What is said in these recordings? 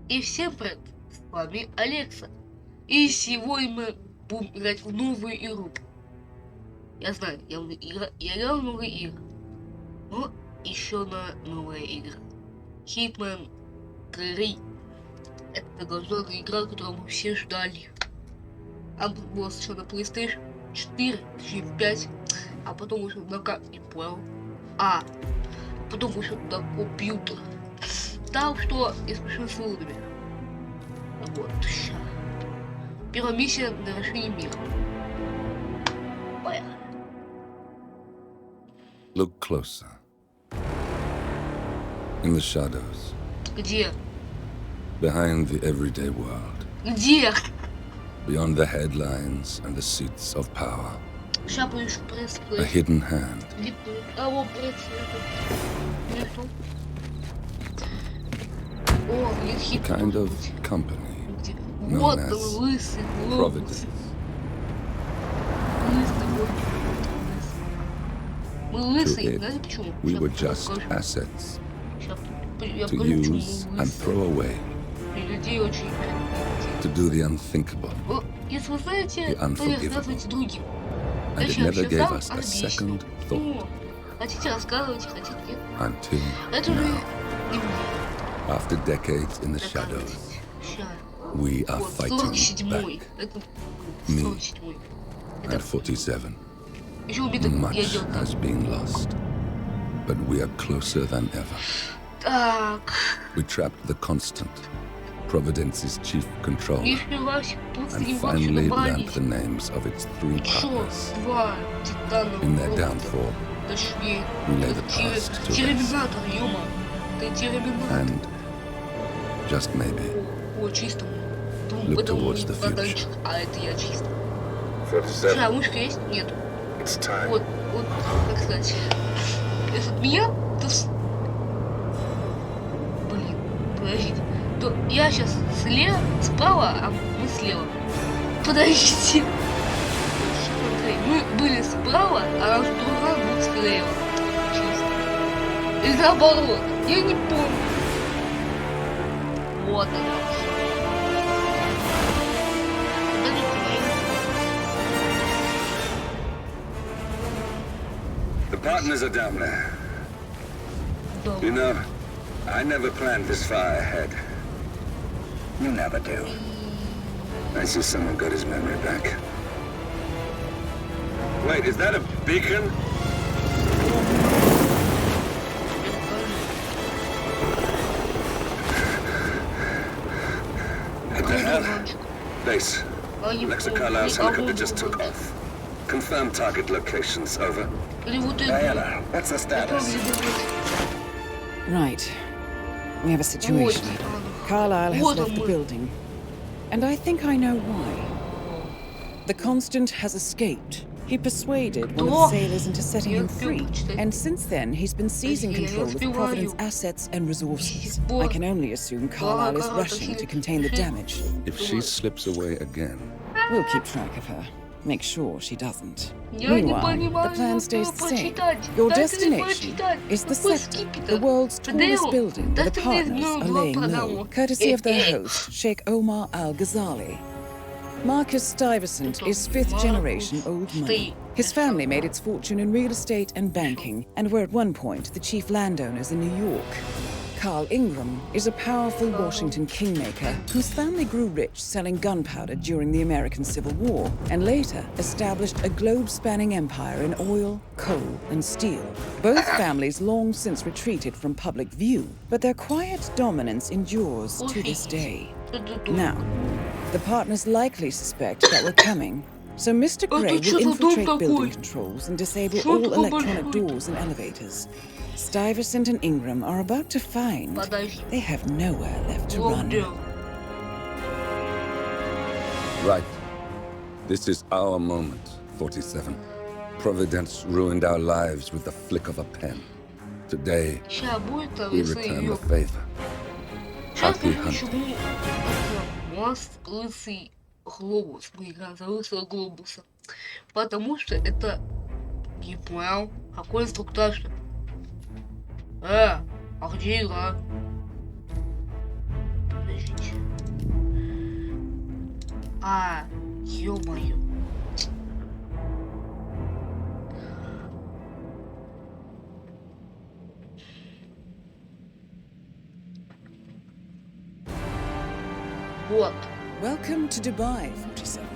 И всем привет, с вами Алекса. И сегодня мы будем играть в новую игру. Я знаю, я играл в новые игры. Но еще на новая игра. HITMAN 3. Это долгожданная игра, которую мы все ждали. Она была сначала на PlayStation 4, точнее 5, а потом вышел на не понял. Потом вышел на компьютер. Так что я спешу с выводами. Вот, сейчас. Первая миссия на вершине мира. Поехали. Look closer. In the shadows. Где? Behind the everyday world. Где? Beyond the headlines and the seats of power. Шапаешь A hidden hand. вот A kind of company known вот as лысый глобус. Providence. Мы To лысые, it, знаете почему? we were just assets to use and throw away. Людей очень. To do the unthinkable. Если вы знаете, The то рассказывайте другим. And it never gave us a second thought. Хотите рассказывайте, хотите нет. Until Это же now, не мне. after decades in the shadows, we are fighting back. Это Me 47-й. and 47. Еще убитый я Much делал. has been lost, but we are closer than ever. Так. We trapped the constant, Providence's chief controller, Если вас and finally learned the names of its three partners. Два титановых In their робота. downfall, Точнее, we lay the это past to rest. терминатор, ё-моё. Ты терминатор. And, just maybe, О, чисто. look Это towards мой the future. поданчик, а это я чисто. 47. А мышка есть? Нет. It's time. Вот, как сказать. Если от меня, то... Блин, подождите. То я сейчас слева, справа, а мы слева. Подождите. Мы были справа, а наш друган был слева. Честно. Или наоборот. Я не помню. Вот оно. The partners are down there. Да. You know, I never planned this far ahead. You never do. I see someone got his memory back. Wait, is that a beacon? What the hell? Base. Alexa Carlisle's helicopter just took off. Confirm target locations, over. Diana, what's the status? Right. We have a situation. Carlisle has left the building. And I think I know why. The Constant has escaped. He persuaded one of the sailors into setting him free. And since then, he's been seizing control of Providence assets and resources. I can only assume Carlisle is rushing to contain the damage. If she slips away again, We'll keep track of her. Make sure she doesn't. Meanwhile, the plan stays the same. Your destination is the sector, the world's tallest building where the partners are laying low, courtesy of their host, Sheikh Omar Al-Ghazali. Marcus Stuyvesant is fifth-generation old money. His family made its fortune in real estate and banking, and were at one point the chief landowners in New York. Carl Ingram is a powerful Washington kingmaker whose family grew rich selling gunpowder during the American Civil War and later established a globe-spanning empire in oil, coal, and steel. Both families long since retreated from public view, but their quiet dominance endures to this day. Now, the partners likely suspect that we're coming, so Mr. Gray will infiltrate building controls and disable all electronic doors and elevators. Stuyvesant and Ingram are about to find they have nowhere left to run. right. This is our moment, 47. Providence ruined our lives with the flick of a pen. Today, we return the favor. Happy hunting. Лысый глобус. Мы играем за лысого глобуса. Потому что это... Не понял. Какой инструктаж? А где игра? выключить. А, ё-моё. Вот. Welcome to Dubai, 47.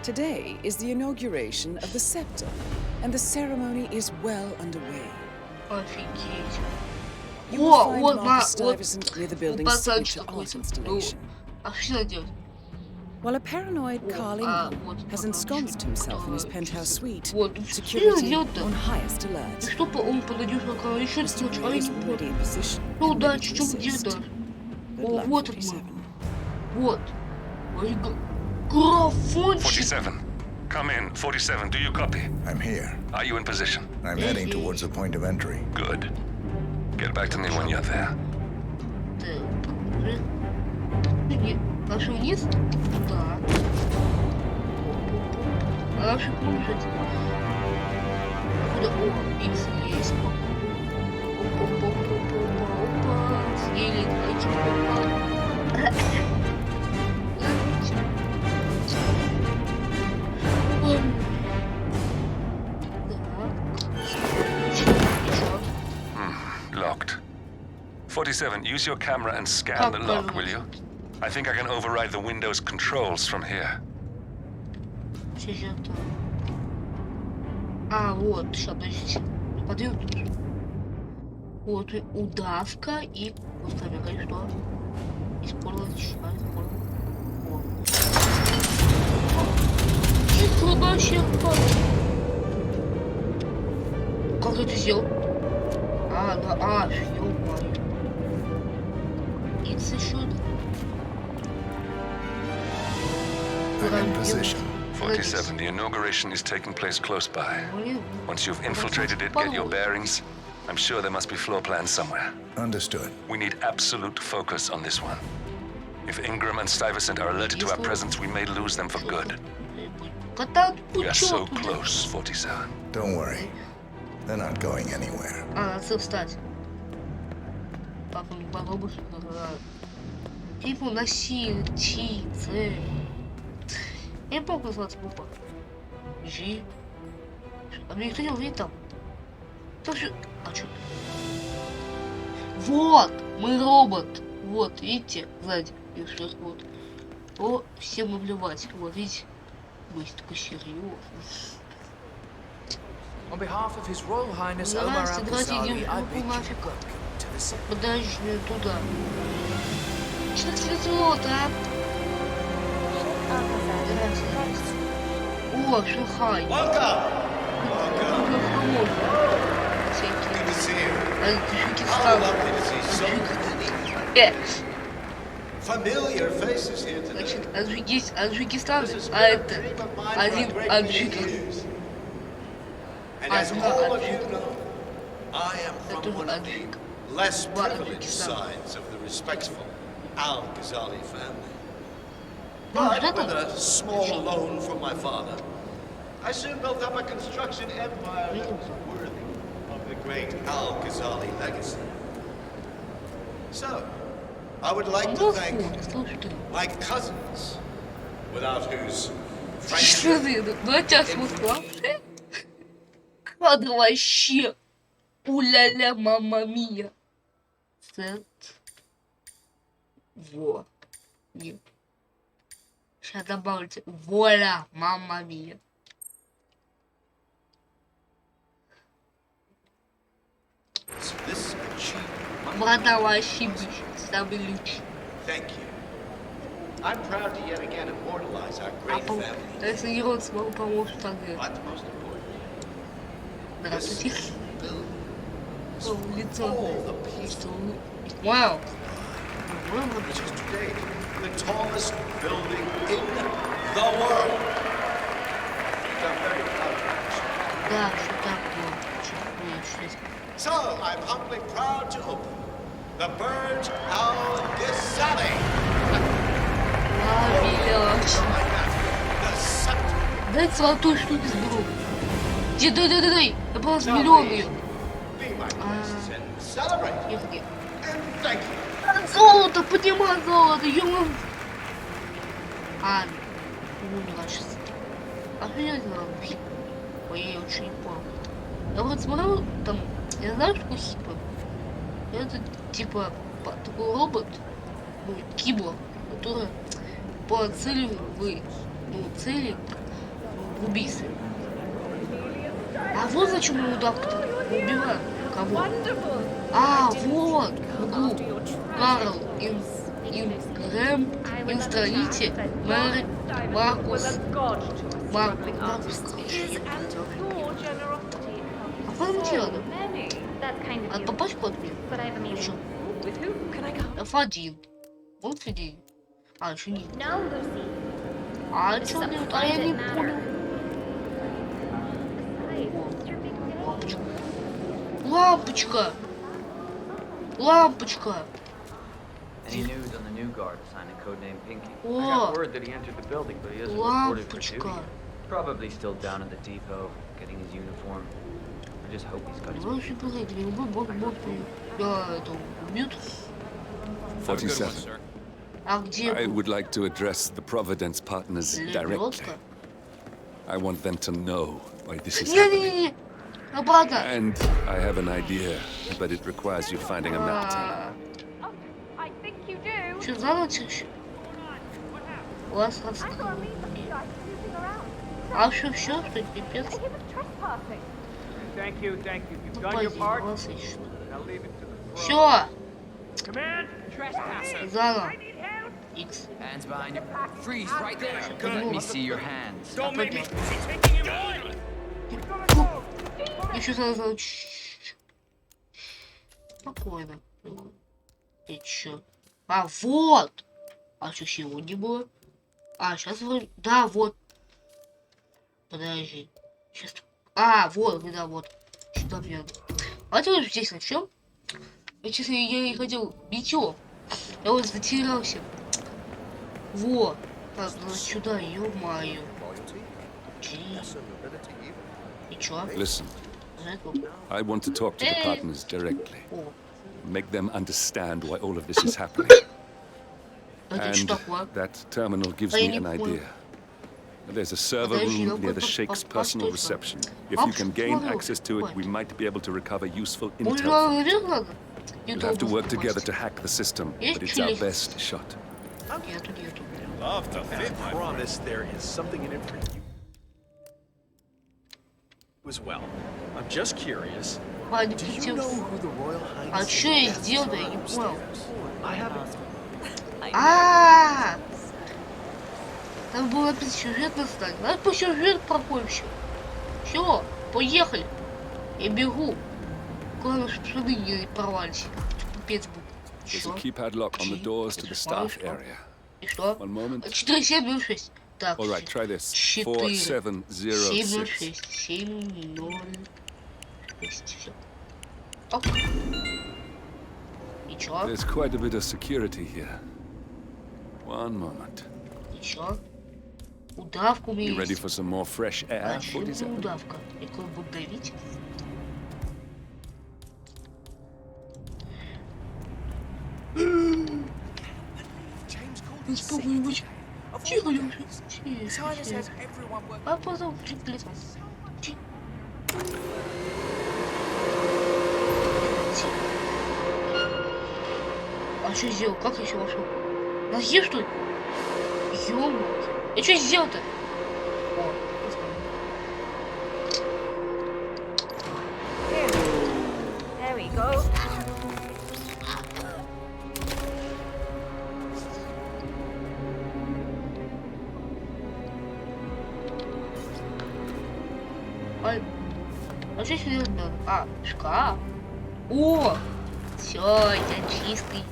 Today is the inauguration of the scepter, and the ceremony is well underway. Офигеть. You will find Marcus Stuyvesant near the building's signature art installation. А что делать? While a paranoid Carl Ingram has ensconced himself in his penthouse suite, Вот, security on highest alert. Что он подойдет на кого еще Mr. Ray is already in position. Ну and да, ready to чем assist. где-то. Good О, luck, вот 47. Вот. Ой, графончик. 47. Come in. 47, do you copy? I'm here. Are you in position? I'm heading towards the point of entry. Good. Get back to me when you're there. Пошли вниз? Да. А дальше побежать. Куда? О, икс есть. Опа. Съели эти опа. Locked. 47, use your camera and scan the lock, will you? I think I can override the Windows controls from here. А, вот, сейчас, подождите. Подъем тут. Вот, удавка и... Вот камера, что? Использовать, использовать. Тихо, вообще, как ты это сделал? А, да, ё-моё. Икс еще, I'm in position. 47, the inauguration is taking place close by. Once you've infiltrated it, get your bearings. I'm sure there must be floor plans somewhere. Understood. We need absolute focus on this one. If Ingram and Stuyvesant are alerted to our presence, we may lose them for good. We are so close, 47. Don't worry. They're not going anywhere. А, надо встать. Папа, не попробуешь? Типа носильщицы. Я не помню, как называется буква. G. А мне никто не увидит там. А что? Вот! Мы робот. Вот, видите? Сзади. И что вот. О, всем наплевать. Вот, видите? Мы такой серьезный. On behalf of His Royal Highness Omar Al-Ghazali, I bid you welcome to the city. Подожди, туда. Что светло, а? О, шухай. Familiar faces here today. Значит, Таджикистан, а это один аджик. And as all of you know, I am from one of the less privileged sides of the respectful Al-Ghazali family. But with a small loan from my father, I soon built up a construction empire that was worthy of the great Al-Ghazali legacy. So, I would like to thank my cousins, without whose friendship... Надо вообще. Уля-ля, мамма мия. Сет. Во. Нет. Сейчас добавите. Воля, мамма мия. Вода вообще бич. Самый лучший. Thank you. I'm proud to yet again immortalize our great family. Если не род смогу помочь тогда. But most importantly, Здравствуйте. Лицо. Вау. which is today the tallest building in the world. I'm very proud of it. Да, что так. So, I'm humbly proud to open the Burj Al Ghazali. The scepter. Дай золотой штуки сбру. Дай. Я просто миллион ее. Be my guests and celebrate. Ехали. And thank you. Золото, поднимай золото, ё-моё. А, ну, значит. Охренеть надо. Ой, я очень не помню. Я вот смотрел, там, я знаю, что Хитман. Это, типа, такой робот, ну, киборг, который по цели цели в убийстве. А вот зачем он удав-то убивает кого? А, вот, в углу. Карл, Ингрэм, Инстраните, Мэри, Маркус, короче. А потом дело. Надо попасть под меня. Что? F1. Он сидит. А, еще нет. А, что нет? А я не понял. Лампочка. Лампочка. Лампочка. Any news on the new guard assigned a code name Pinky? I О, got word that he entered the building, but he hasn't reported for duty. лампочка. Probably still down at the depot, getting his uniform. I just hope he's got his. Вообще, блядь, любой бот я это убьют. 47. А где I would like to address the Providence partners directly. лебедка? I want them to know why this is happening. Не-не-не, обратно. And I have an idea, but it requires you finding a map team. I think you do. Что за ночь? Вас рассказывал. А все, что пипец? He was trespassing. Thank you. You've done Пойди, your part. вас ищут. Now leave it to the pro. Все, Command, trespasser. заново. X. Hands behind you. Freeze right there. Let me see your hands. Don't make me Пойдем. taking him on. Еще сразу. Спокойно. И чё? А, вот! А что сегодня было? А, сейчас вроде... Да, вот. Подожди. Сейчас... А, вот, да, вот. Что-то мне... Давайте вот здесь начнем. Я, честно, я не хотел бить его. Я вот затерялся. Вот. Так, ну сюда, ё-моё. И чё? Listen, I want to talk to the partners directly. Make them understand why all of this is happening. Это что такое? That terminal gives me an idea. There's a server room near the Sheik's personal reception. If you can gain access to it, we might be able to recover useful intel. We'll have to work together to hack the system, but it's our best shot. Love to fit. I promise there is something in it for you as well. I'm just curious. Do you know who the Royal Highness А что я is? сделал-то? Я не понял. I haven't. А, там было написано сюжет настать. Надо по сюжету проходим все. Все, поехали. Я бегу. Главное, чтобы сюда не порвались. Пипец был. There's a keypad lock on the doors to the staff area. И что? One moment. 4706. Так, All right, try this. 4706. 4706. 706. Все. Оп. И чё? There's quite a bit of security here. One moment. И чё? Удавка у меня You ready есть. for some more fresh air, А что это 47? удавка? Я кого буду давить? Успокоилась. Тихо, Лёша. Тихо. А потом чуть-чуть. А что сделал? Как я еще вошел? На Е, что ли? Ё-моё. Я что сделал-то? О, There we go. а что сюда надо? А, шкаф. О! Все, я чистый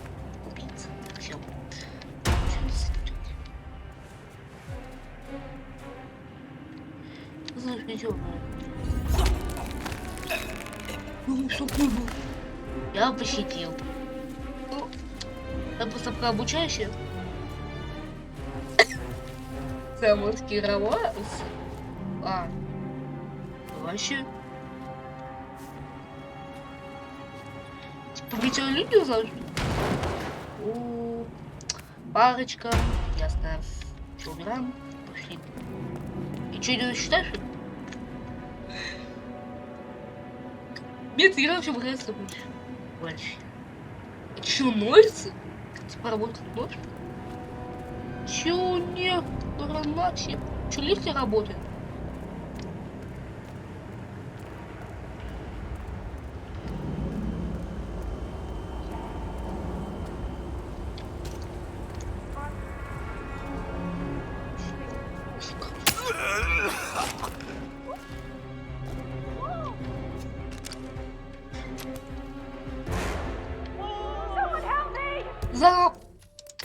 убийца. Все. Знаешь, ничего. Ну, что было? Я посетил. Ну, я просто пока обучаюсь. Замаскировался. А. Вообще. Типа, ведь люди зажили. Парочка. Ясно. Все, убираем. Пошли. И что, не считаешь? Мне эта игра вообще нравится больше. Это что, носится? Типа работать ночью? Чё, нет, гранате. Чё, лифты работают?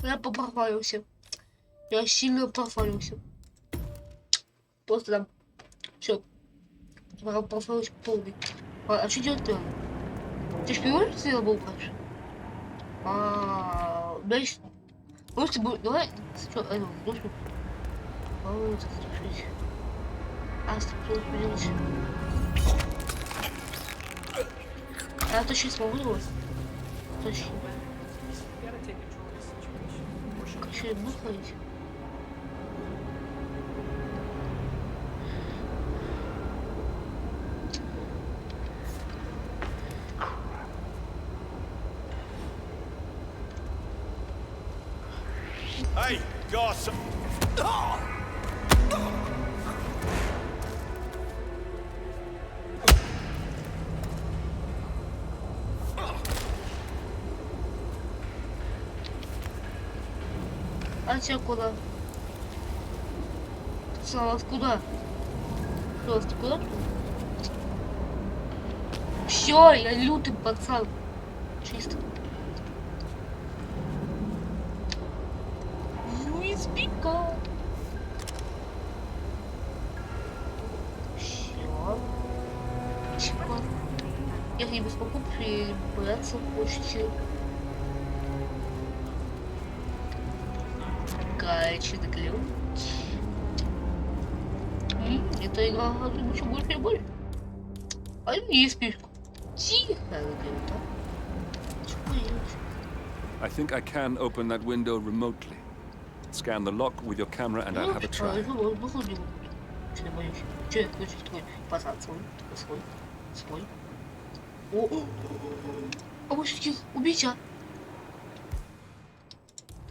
Я попрофалился. Я сильно профалился. Просто там все. Профалился полный. А что делать-то? Ты шпион, что я был раньше? Дальше. Может, давай. Что, это, можно? Вот, слушай. Что поделать? А то сейчас смогу его? Точно. Что я буду ходить? Hey, gossip. А тебя куда? Салат куда? Просто куда? Все, я лютый пацан. Чисто. Спика. Все. Чего? Я не смогу прибраться почте. Каченый ключ. Эта игра еще будет и больше. А не спичку. Тихо, где-то. I think I can open that window remotely. Scan the lock with your camera and I'll have a try. Че, боюсь? Че, ключ твой? Пацан свой. А вот таких убийца.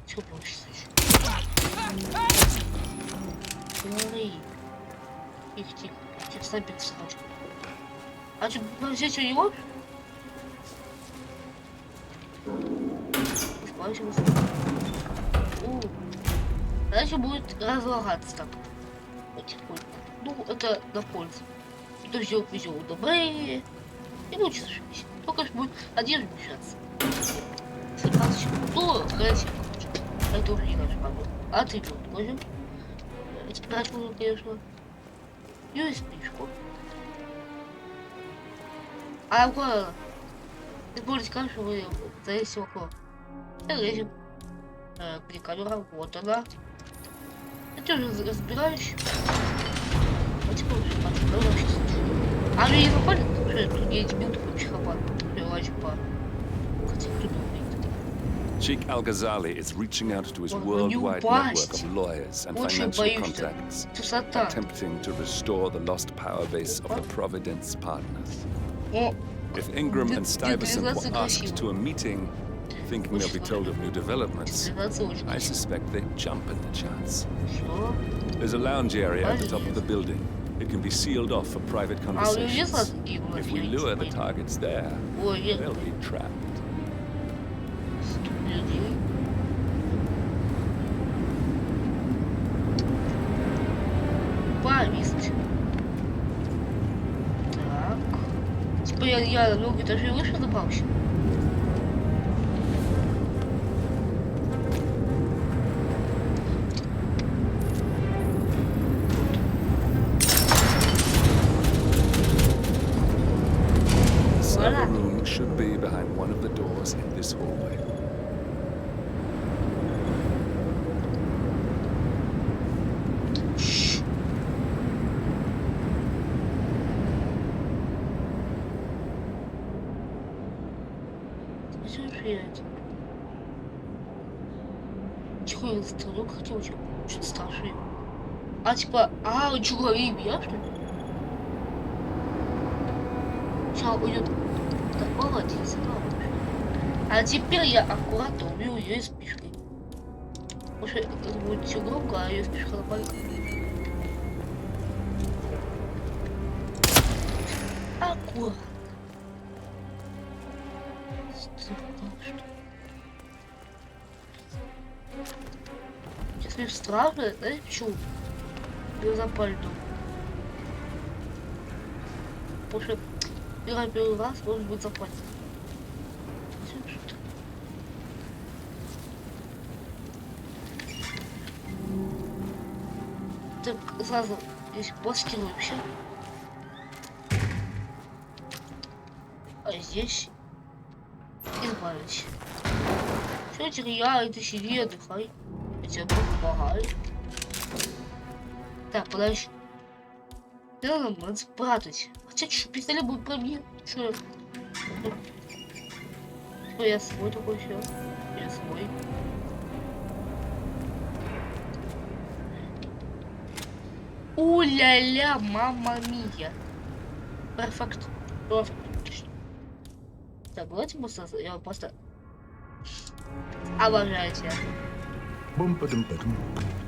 Че получится еще? Ой. Тихо. Сейчас снайпер схочет. А что, взять что, его? Дальше будет разлагаться так. Потихоньку. Ну, это на пользу. Это все удобрение. И лучше зашибись. Только что будет одежда мешаться. Ну, красиво. Это уже не наш погода. А ты тут возьмем. Эти прочку, конечно. USB-шку. А около. Ты можешь сказать, что вы зависите около. Лезем. Камера, вот она. Я уже разбираюсь. А мне не попали? Что я тебе такой психопат. Sheikh Al-Ghazali is reaching out to his worldwide network of lawyers and financial contacts, attempting to restore the lost power base of the Providence partners. If Ingram and Stuyvesant were asked to a meeting, thinking they'll be told of new developments, I suspect they'd jump at the chance. There's a lounge area at the top of the building. It can be sealed off for private conversations. If we lure the targets there, they'll be trapped. Повисть. Так. Типа я много этажей выше забрался. The room should be behind one of the doors in this hallway. Тихо, стрелок хотел что-то страшное. А типа, он что говорит, я что ли? Сейчас уйдет. Так, молодец, молодец. А теперь я аккуратно убью ее спичкой. Потому что это будет все громко, а ее спичка маленькая. Аккуратно. Сейчас мне страшно, знаете почему? Я запалю. Потому что первый раз может быть запалить. Так, сразу здесь пластируем все. А здесь избавить. Все, теряй, ты сиди, отдыхай. Я тебе помогаю. Так, подожди. Надо спрятать. Хотя что, пистолет будет про мне. Что я свой такой все. Я свой. У-ля-ля, мамма мия. Перфект. Так, давайте я просто обожаю тебя.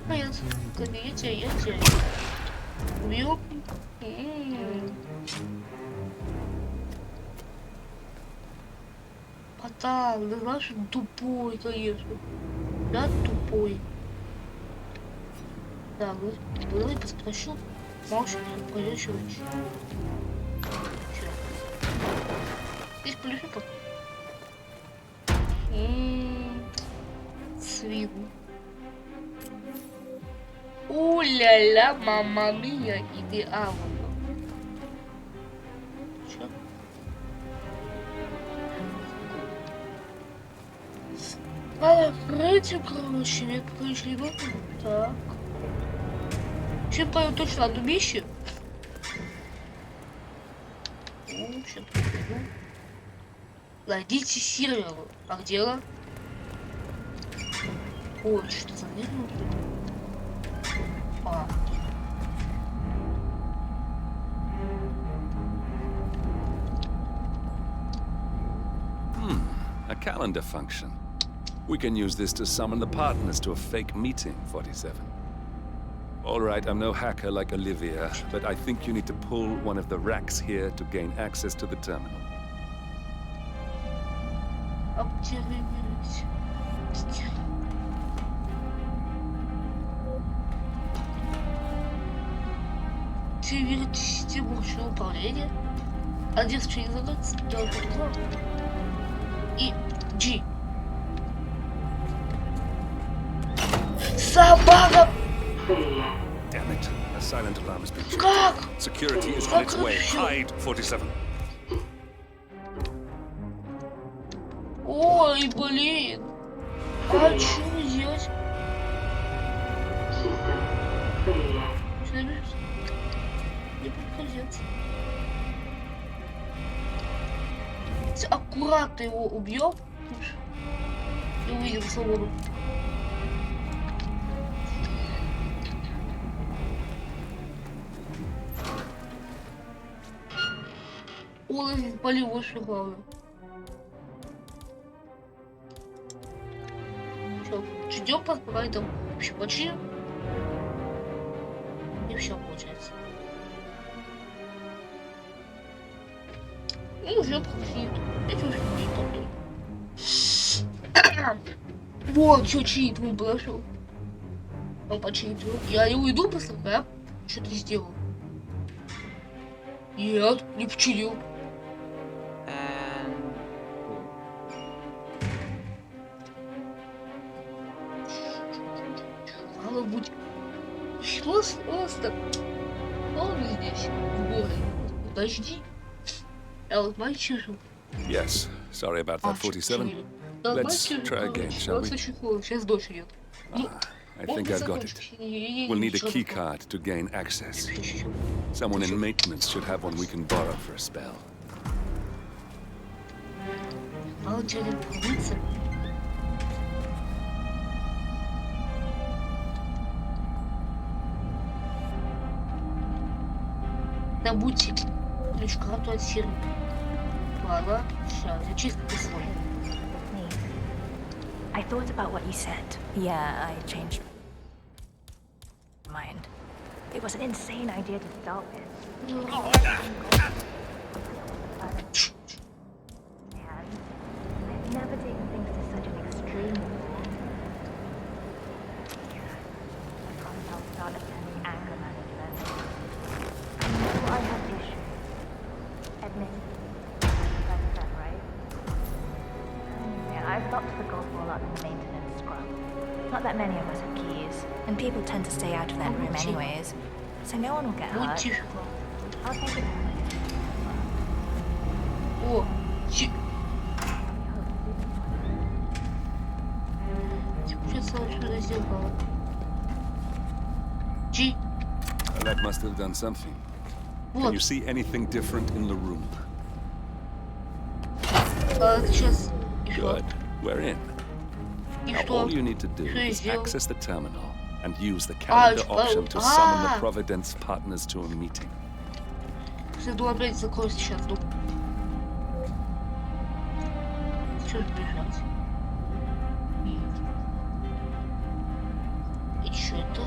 Понятно. Я тебя убью. Потом, да знаешь, тупой, конечно. Да, тупой. Да, давай поспрошу. Молча, пойдешь еще. Здесь полежи-ка. Свин. У-ля-ля, мамма мия, идеально. Чё? Откройте, короче, нет, пришли в это. Так. Чем пою точно одну вещи? Сейчас покажу. Найдите сервер. А где она? Ой, что за нервно? A calendar function. We can use this to summon the partners to a fake meeting, 47. All right, I'm no hacker like Olivia, but I think you need to pull one of the racks here to gain access to the terminal. Активируйте систему ручного управления. Адрес через задаться. И G. Собака! Damn it. A silent alarm has been triggered. Как? Security is on its way. Hide, 47. Ой, блин. А что делать? Не подходит. Аккуратно его убьем и увидим свободу. Он полил выше главное. Все, ждем пока там вообще почти. И все получается. И уже почти. Это уже почти. Вот, что чит он прошел. Он почитывал. Я не уйду просто, да? Что ты сделал? Нет, не починил. Надо быть. Что просто? Он здесь, в городе. Подожди. Я вот мальчишек. Yes, sorry about that, 47. Let's try again, shall we? Сейчас дождь идет. I think I've got it. We'll need a key card to gain access. Someone in maintenance should have one we can borrow for a spell. Добудьте ключ-карту от Сиры. Ладно, сейчас, я чисто послушаю. I thought about what you said. Yeah, I changed my mind. It was an insane idea to start with. And I've never taken things to such an extreme before. I promise I'll start attending anger management. I know I have issues. Admit it. That's that, right? Yeah, I've locked the golf ball up in the maintenance scrum. Not that many of us have keys, and people tend to stay out of that room anyways, so no one will get hurt. I'll take it. О, That must have done something. Can you see anything different in the room? Сейчас. Good. We're in. Now all you need to do is access the terminal and use the calendar option to summon the Providence partners to a meeting. Иду опять закроюсь сейчас. Что бежать? И что это?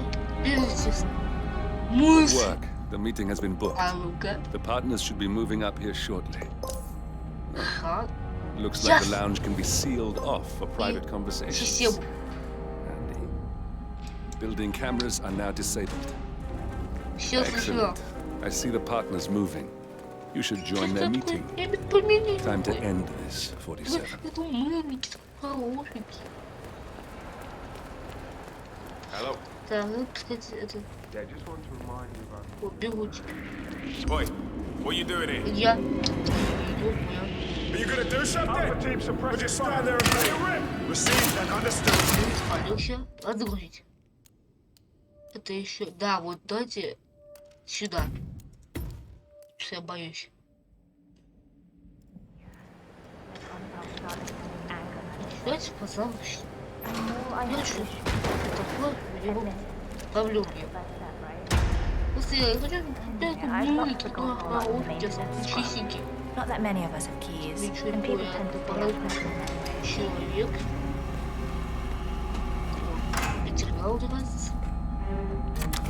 Good work. The meeting has been booked. А ну-ка. The partners should be moving up here shortly. Looks like the lounge can be sealed off for private conversations. Handy. Building cameras are now disabled. Excellent. I see the partners moving. You should join their meeting. Time to end this, 47. Hello. Кстати, это... Yeah, just want to remind you about... Вот, беру тебя. Boy, what are you doing here? Я... Are you gonna do something? Or just stand there and play a rip? Received and understood. Спалился. Отгрузить. Это еще... Да, вот дайте сюда. Что я боюсь. Давайте позавыше. Дальше. Это флаг, его ставлю мне. Просто я хочу мылить чистенький. Not that many of us have keys, and people tend to stay out of человек. Потерял раз.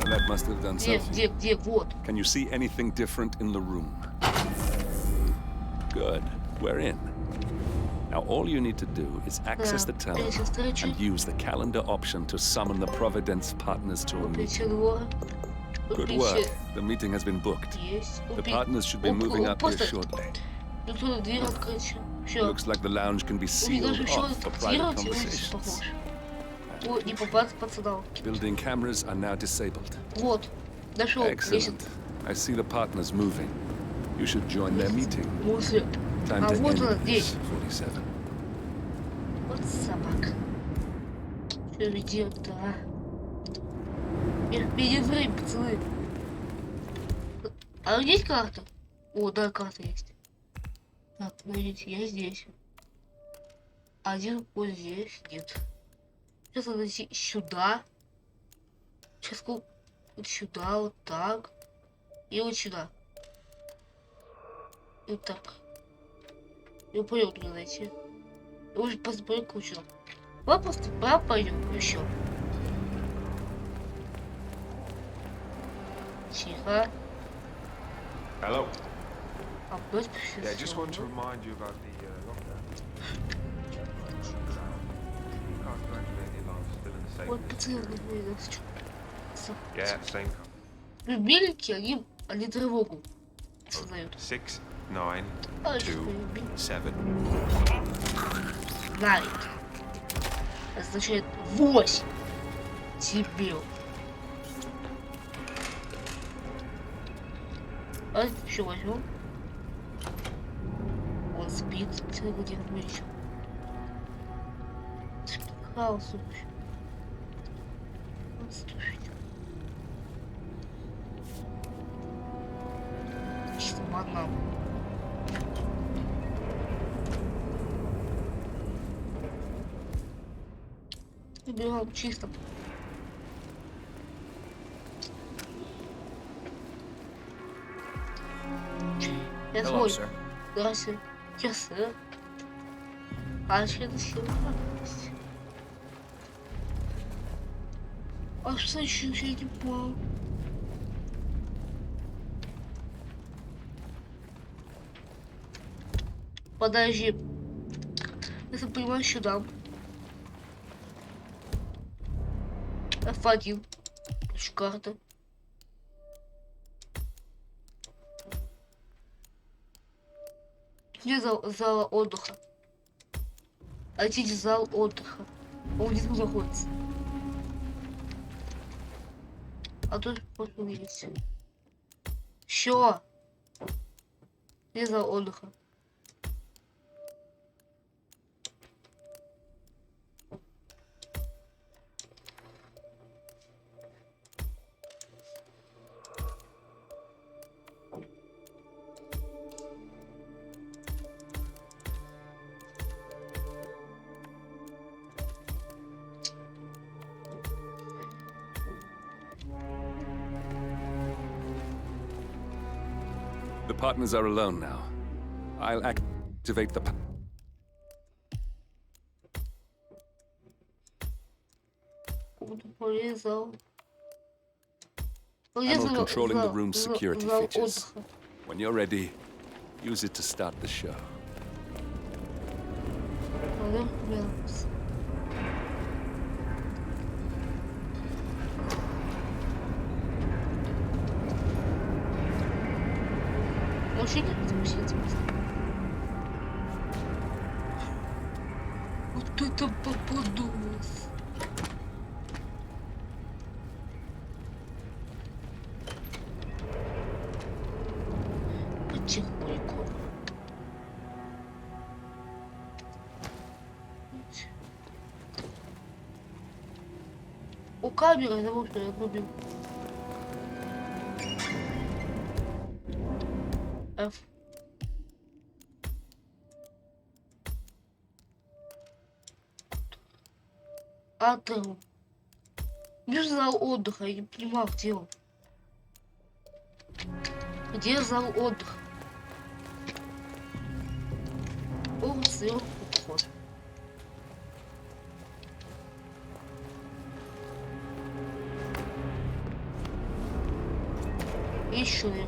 That must have done something. Где, вот. Can you see anything different in the room? Good. We're in. Now all you need to do is access the terminal and use the calendar option to summon the Providence partners to a meeting. Good work. The meeting has been booked. The partners should be moving up here shortly. Looks like the lounge can be sealed off for private conversations. Building cameras are now disabled. Excellent. I see the partners moving. You should join their meeting. Time to end this, 47. Вот собака. Что ведет-то, а? Впереди время, пацаны. А есть карта? О, да, карта есть. Так, подождите, я здесь. Один вот здесь, нет. Сейчас надо идти сюда. Сейчас вот сюда, вот так. И вот сюда. И вот так. Я понял, куда зайти. Я уже прокручил. Давай просто пойдем еще. Тихо. Hello. Опять Yeah, just want to remind you about the lockdown. Вот пацаны, Yeah, same. Любильники, они тревогу создают. 6, 9, 2, 7. 9. Означает 8. Дебил. А еще возьмем. Он спит. Целый день вечер. Хаос вообще. Слушайте. Чисто мадам. Убивал чисто. Hello, sir. Здравствуйте. Yes, sir. А что еще? А что еще я не понял? Подожди. Я понимаю, сюда. F1. Карта. Где зал отдыха? Найдите зал отдыха. Он внизу находится. А тут можно увидеть. Все. Где зал отдыха? The partners are alone now. I'll activate the... Panel controlling the room's security features. When you're ready, use it to start the show. Вот это попадос. Потихоньку. У камеры того, что я врубил. F. Атом. Где зал отдыха? Я не понимаю, где он. Где зал отдыха? О, сверху вход. Еще я.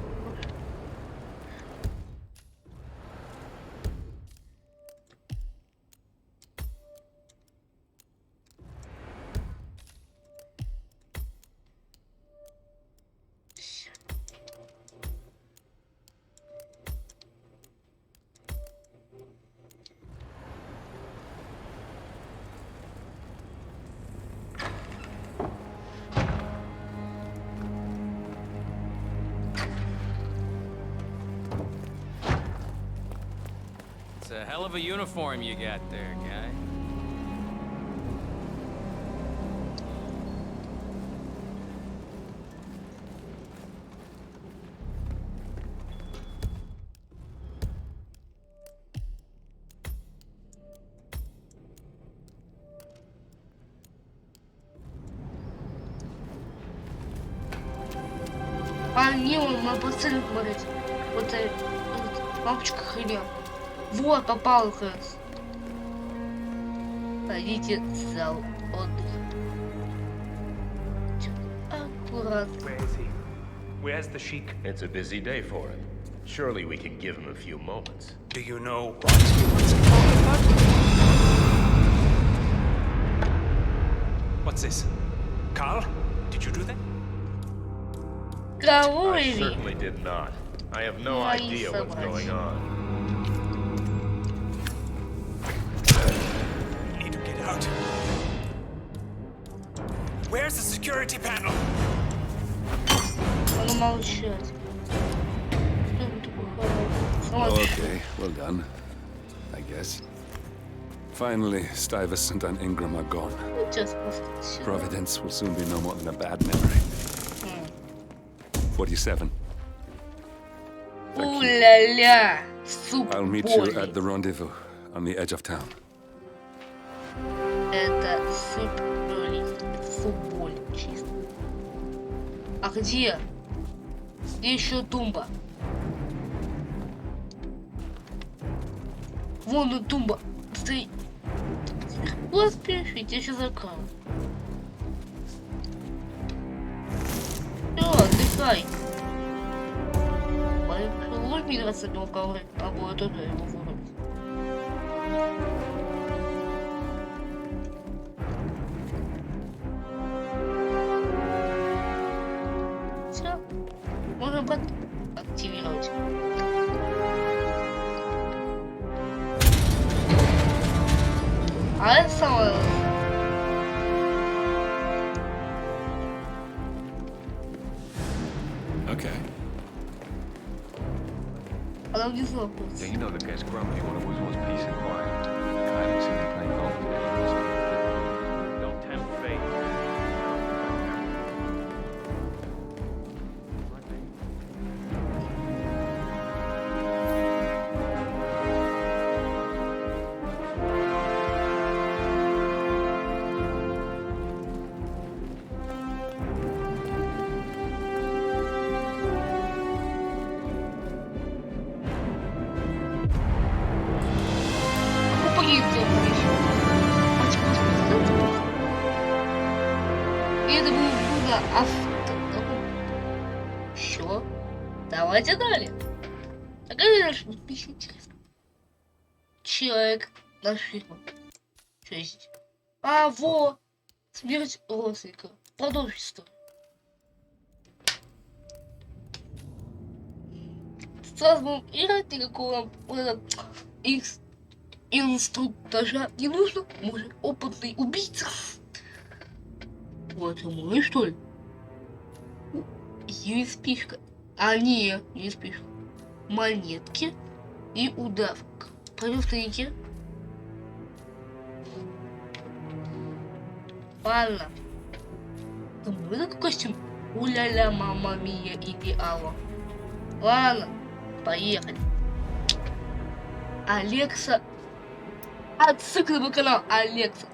It's a hell of a uniform you got there, guy. А, не, он на пацаны смотреть. Вот лампочка хрена. Вот, попал как раз. Пойдите в зал отдыха. Аккуратно. Where is he? Where's the Sheik? It's a busy day for him. Surely we can give him a few moments. Do you know what he wants to talk about? What's this? Carl? Did you do that? I certainly did not. I have no idea what's going on. We need to get out. Where's the security panel? Okay, well done. I guess. Finally, Stuyvesant and Ingram are gone. Providence will soon be no more than a bad memory. 47. Ooh la la! I'll meet you at the rendezvous on the edge of town. Это футбол чисто. А где? Где еще тумба? Вон и тумба. Ты... Поспеши, я тебя сейчас закрою. Все, отдыхай. Возьми 21 ковры, а будет это его вырубить. Все, можно активировать. А это самое... Okay. Она внизу находится. Yeah, you know the guy's grumpy when it was peace and quiet. I haven't seen him playing golf today. Don't tempt fate. Все. Давайте далее. А как дальше будет писать, интересно? Человек наш Хитман. Что есть? А, во! Смерть родственника. Продолжить историю. Сразу будем играть, никакого инструктажа не нужно. Мы же опытный убийца. Вот, мы что ли? USB-шка. А, не USB-шка. Монетки и удавка. Пойдем в тайнике. Ладно. Мы такой костюм. Уля-ля, мама мия, идеала. Ладно, поехали. Алекса. Отсыкай мой канал, Алекса.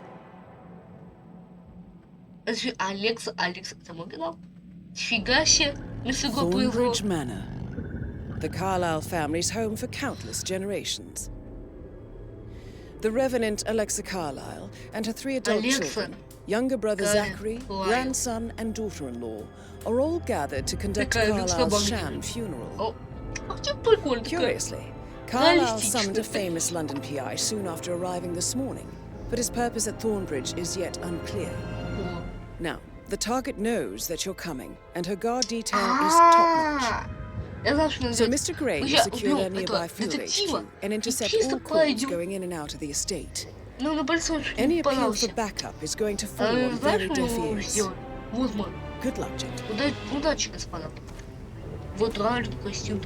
Это же Алекса, это мой канал. Фига себе, Thornbridge Manor. The Carlyle family's home for countless generations. The Revenant Alexa Carlyle and her 3 adult children, younger brother Zachary, grandson and daughter-in-law, are all gathered to conduct Carlyle's sham funeral. Curiously, Carlyle summoned a famous London PI soon after arriving this morning, but his purpose at Thornbridge is yet unclear. Now, the target knows that you're coming, and her guard detail is top-notch. So Mr. Gray will secure their nearby fuel HQ and intercept all calls going in and out of the estate. Any appeal for backup is going to fall on very deaf ears. Good luck, gentlemen. Удачи, господа. Вот реально костюм.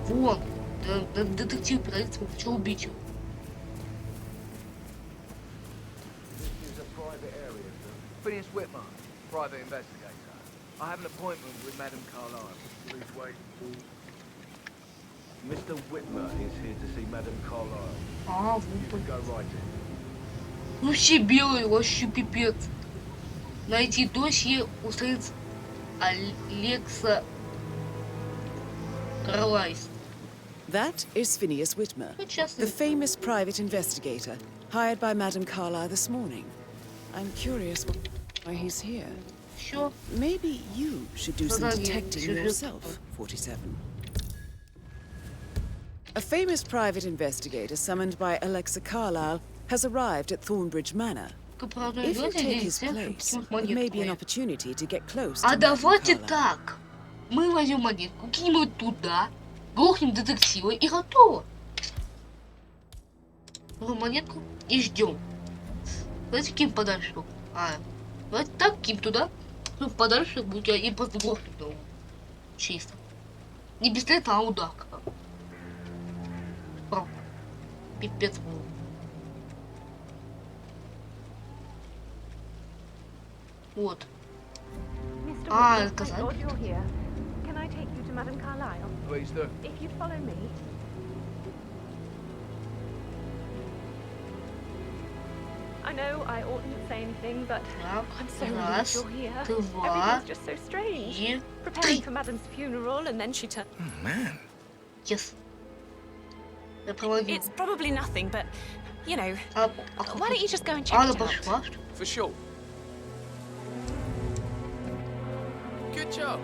Вон, детектив пытается почему убить его. Phineas Whitman, private investigator. I have an appointment with Madame Carlyle. Please wait. Mr. Whitmer is here to see Madame Carlyle. А, You can go right in. вообще белый, вообще пипец. Найти досье у страниц Алекса Карлайс. That is Phineas Whitmer, the famous private investigator hired by Madame Carlyle this morning. I'm curious why he's here. Sure. Maybe you should do some detecting yourself, 47. A famous private investigator summoned by Alexa Carlyle has arrived at Thornbridge Manor. If you take his place, it may be an opportunity to get close to А давайте Carlyle. так. Мы возьмем монетку, кинем ее туда, грохнем детектива и готово. Берем монетку и ждем. Давайте кинем подальше. Давайте так кинем туда, ну подальше будет и просто грохнем его. Чисто. Не пистолет, а удавка. Пипец был. Вот. А, сказать. Can I take you to Madame Carlyle? Please do. If you'd follow me. I know I oughtn't say anything, but I'm so relieved you're here. Everything's just so strange. Preparing for Madame's funeral, and then she turned. Oh, man. Yes. It's probably nothing, but, you know, why don't you just go and check it out? For sure. Good job.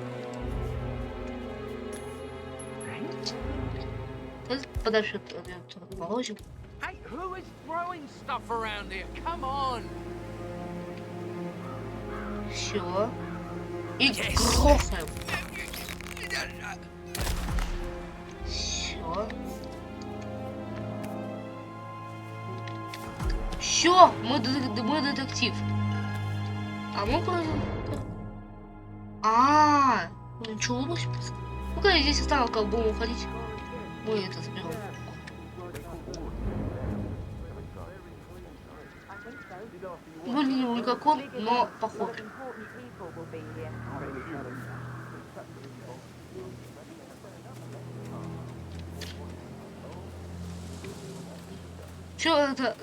Hey, who is throwing stuff around here? Come on. Все. И грохаем. Все. Все, мы детектив. А мы просто... ничего лучше. Ну-ка, я здесь оставил, как будем уходить. Мы это заберем. Выглядел не как он, но похож. Чё это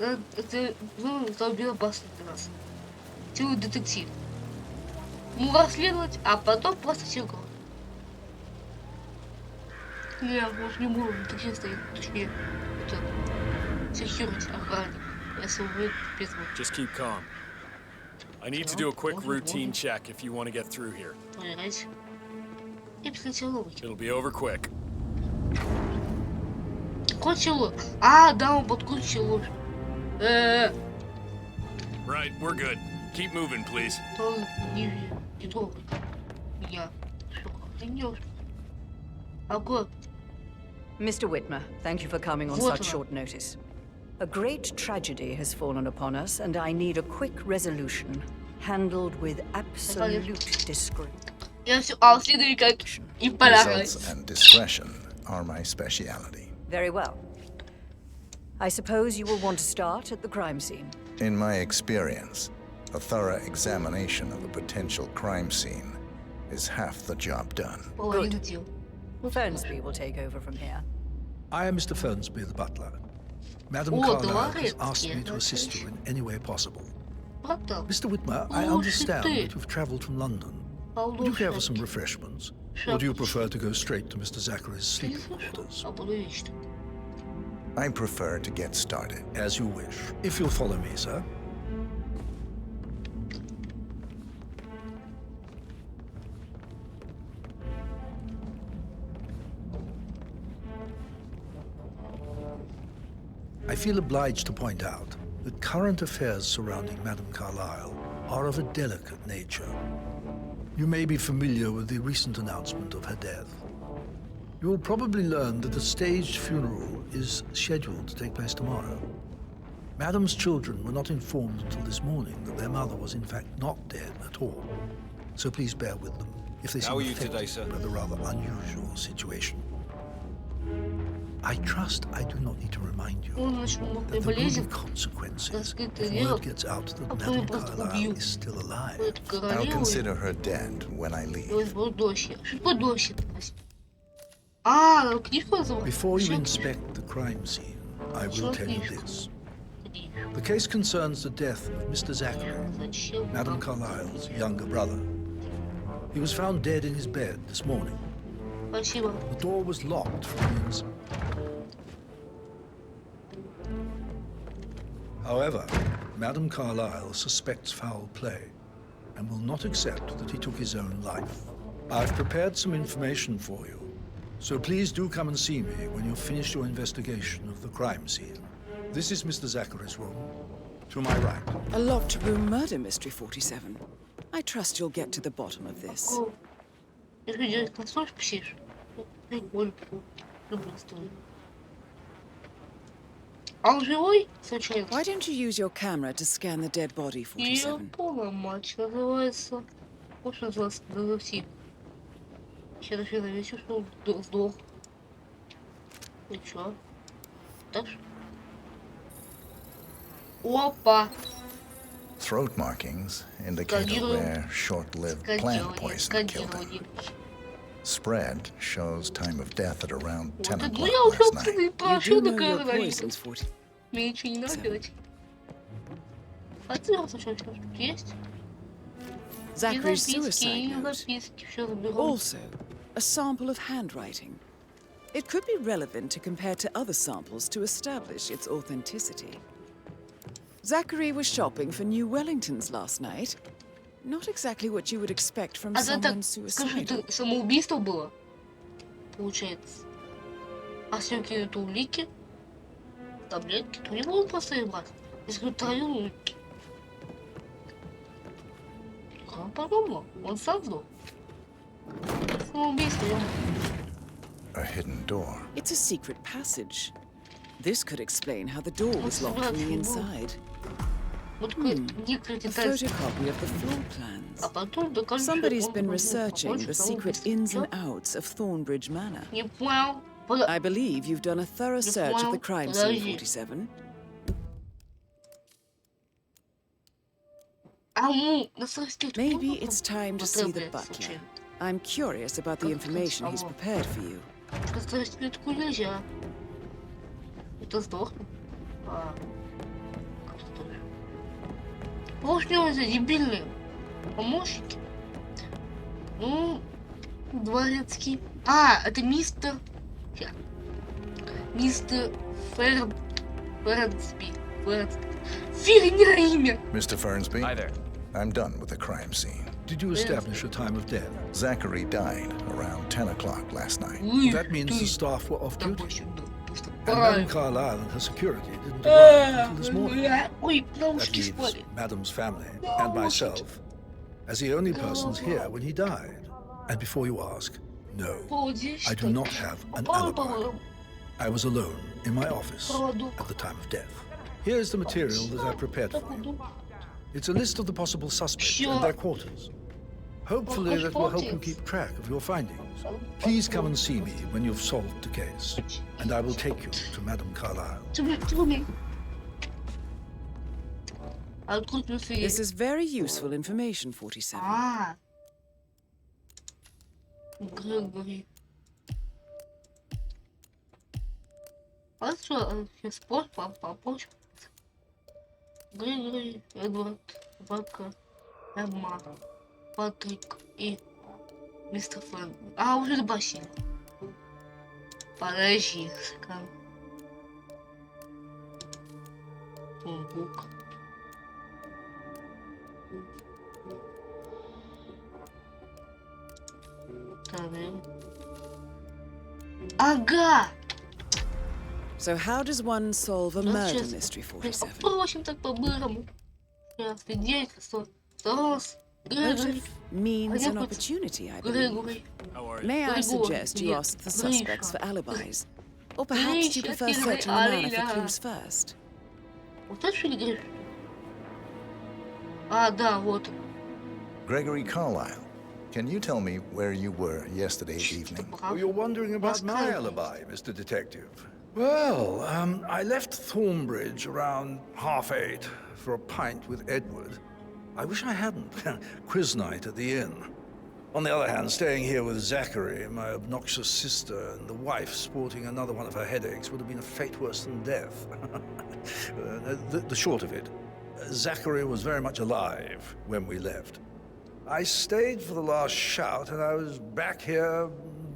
убило опасно для нас. Целый детектив. Ну, расследовать, а потом просто силку. Не, может не буду, детектив стоит, точнее, это security, охранник. Если вы безумны. Just keep calm. I need to do a quick routine check if you want to get through here. It'll be over quick. Кончило. Да, он подкрутил. Right, we're good. Keep moving, please. Не трогай меня. Ты идешь. Огонь. Mr. Whitmer, thank you for coming on such short notice. A great tragedy has fallen upon us, and I need a quick resolution, handled with absolute discretion. Results and discretion are my speciality. Very well. I suppose you will want to start at the crime scene. In my experience, a thorough examination of a potential crime scene is half the job done. Good. Fernsby will take over from here. I am Mr. Fernsby, the butler. Madam Carlyle has asked me to assist you in any way possible. Mr. Whitmer, I understand that you've travelled from London. Would you care for some refreshments? Or do you prefer to go straight to Mr. Zachary's sleeping quarters? I prefer to get started. As you wish. If you'll follow me, sir. I feel obliged to point out that current affairs surrounding Madame Carlyle are of a delicate nature. You may be familiar with the recent announcement of her death. You will probably learn that a staged funeral is scheduled to take place tomorrow. Madame's children were not informed until this morning that their mother was in fact not dead at all. So please bear with them if they seem affected by the rather unusual situation. I trust I do not need to remind you that there will be consequences if word gets out that Madame Carlyle is still alive. I'll consider her dead when I leave. Before you inspect the crime scene, I will tell you this. The case concerns the death of Mr. Zachary, Madame Carlyle's younger brother. He was found dead in his bed this morning. The door was locked from the inside. However, Madame Carlyle suspects foul play and will not accept that he took his own life. I've prepared some information for you, so please do come and see me when you've finished your investigation of the crime scene. This is Mr. Zachary's room. To my right. A locked room murder mystery, 47. I trust you'll get to the bottom of this. Why don't you use your camera to scan the dead body, 47? Называется. Может, называется детектив. Сейчас даже заметил, что он сдох. И чё? Дальше. Опа! Throat markings indicate a rare, short-lived plant poison killed him. Spread shows time of death at around 10 o'clock last night. You do know your poisons, 40. Мне ничего не надо делать. Отсылся, что есть. Zachary's suicide note. Also, a sample of handwriting. It could be relevant to compare to other samples to establish its authenticity. Zachary was shopping for new Wellingtons last night. Not exactly what you would expect from someone suicidal. Самоубийство было, получается. А всякие это улики, таблетки, то не будут просто ебать. Если травил, по-моему, он сам сдох. Самоубийство. A hidden door. It's a secret passage. This could explain how the door was locked from the inside. A photocopy of the floor plans. Somebody's been researching the secret ins and outs of Thornbridge Manor. I believe you've done a thorough search of the crime scene, 47. Maybe it's time to see the butler. I'm curious about the information he's prepared for you. Помощники дебильные помощники. Ну, дворецкий. А, это мистер Фернсби. Фигня имя. Mr. Fernsby? Hi there. I'm done with the crime scene. Did you establish a time of death? Zachary died around 10 o'clock last night. That means the staff were off duty. And Madame Carlyle and her security didn't arrive until this morning. That leaves Madam's family and myself as the only persons here when he died. And before you ask, no, I do not have an alibi. I was alone in my office at the time of death. Here's the material that I prepared for you. It's a list of the possible suspects and their quarters. Hopefully that will help you keep track of your findings. Please come and see me when you've solved the case, and I will take you to Madame Carlyle. This is very useful information, 47. Ah. Gregory. А что, спорт попозже? Грегори, Эдвард, Вака, Эмма, Патрик и мистер Фрэнк. А, уже добавили. Подожди, скажем. Бук. Ага! So how does one solve a murder mystery, 47? Впрочем, так по-бырому. Свидетельство. Раз. Motive means an opportunity, I believe. May I suggest you ask the suspects for alibis? Or perhaps you prefer searching the manor for clues first? Вот это что ли Грегори? А, да, вот. Gregory Carlyle, can you tell me where you were yesterday evening? Oh, you're wondering about my alibi, Mr. Detective. Well, I left Thornbridge around 8:30 for a pint with Edward. I wish I hadn't. Quiz night at the inn. On the other hand, staying here with Zachary, my obnoxious sister, and the wife sporting another one of her headaches would have been a fate worse than death. The short of it, Zachary was very much alive when we left. I stayed for the last shout, and I was back here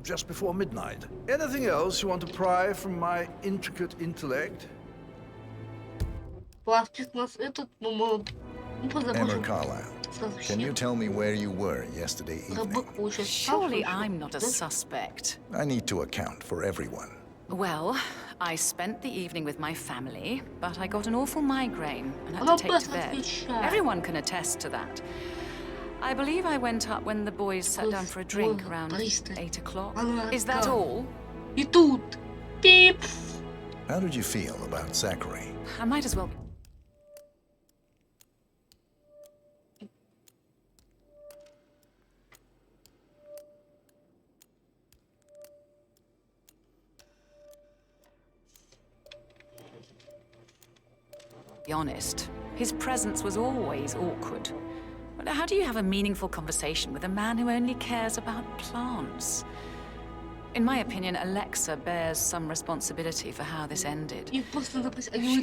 just before midnight. Anything else you want to pry from my intricate intellect? Emma Carlyle, can you tell me where you were yesterday evening? Surely I'm not a suspect. I need to account for everyone. Well, I spent the evening with my family, but I got an awful migraine and had to take to bed. Everyone can attest to that. I believe I went up when the boys sat down for a drink around 8 o'clock. Is that all? И тут. Пип. How did you feel about Zachary? I might as well. Be honest, his presence was always awkward. But how do you have a meaningful conversation with a man who only cares about plants? In my opinion, Alexa bears some responsibility for how this ended. She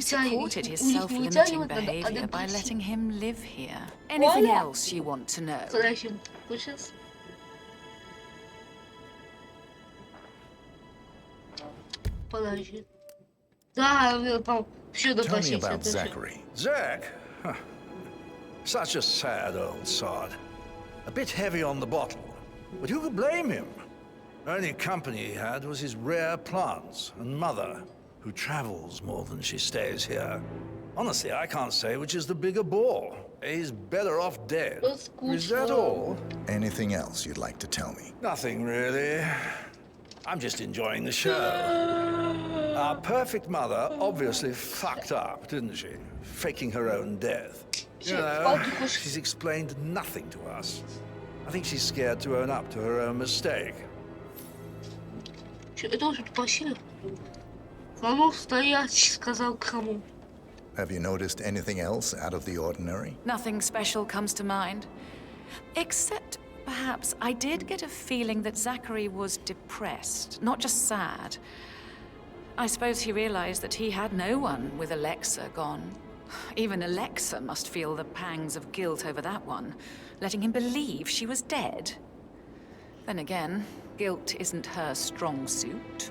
supported his self-limiting behavior by letting him live here. Anything else you want to know? подожди. Да, все до Tell me about Zachary. Zach? Huh. Such a sad old sod. A bit heavy on the bottle, but who could blame him? Only company he had was his rare plants and mother, who travels more than she stays here. Honestly, I can't say which is the bigger bore. He's better off dead. Is that all? Anything else you'd like to tell me? Nothing really. I'm just enjoying the show. Our perfect mother obviously fucked up, didn't she? Faking her own death. You know, she's explained nothing to us. I think she's scared to own up to her own mistake. Have you noticed anything else out of the ordinary? Nothing special comes to mind. Except, perhaps, I did get a feeling that Zachary was depressed, not just sad. I suppose he realized that he had no one with Alexa gone. Even Alexa must feel the pangs of guilt over that one, letting him believe she was dead. Then again, guilt isn't her strong suit.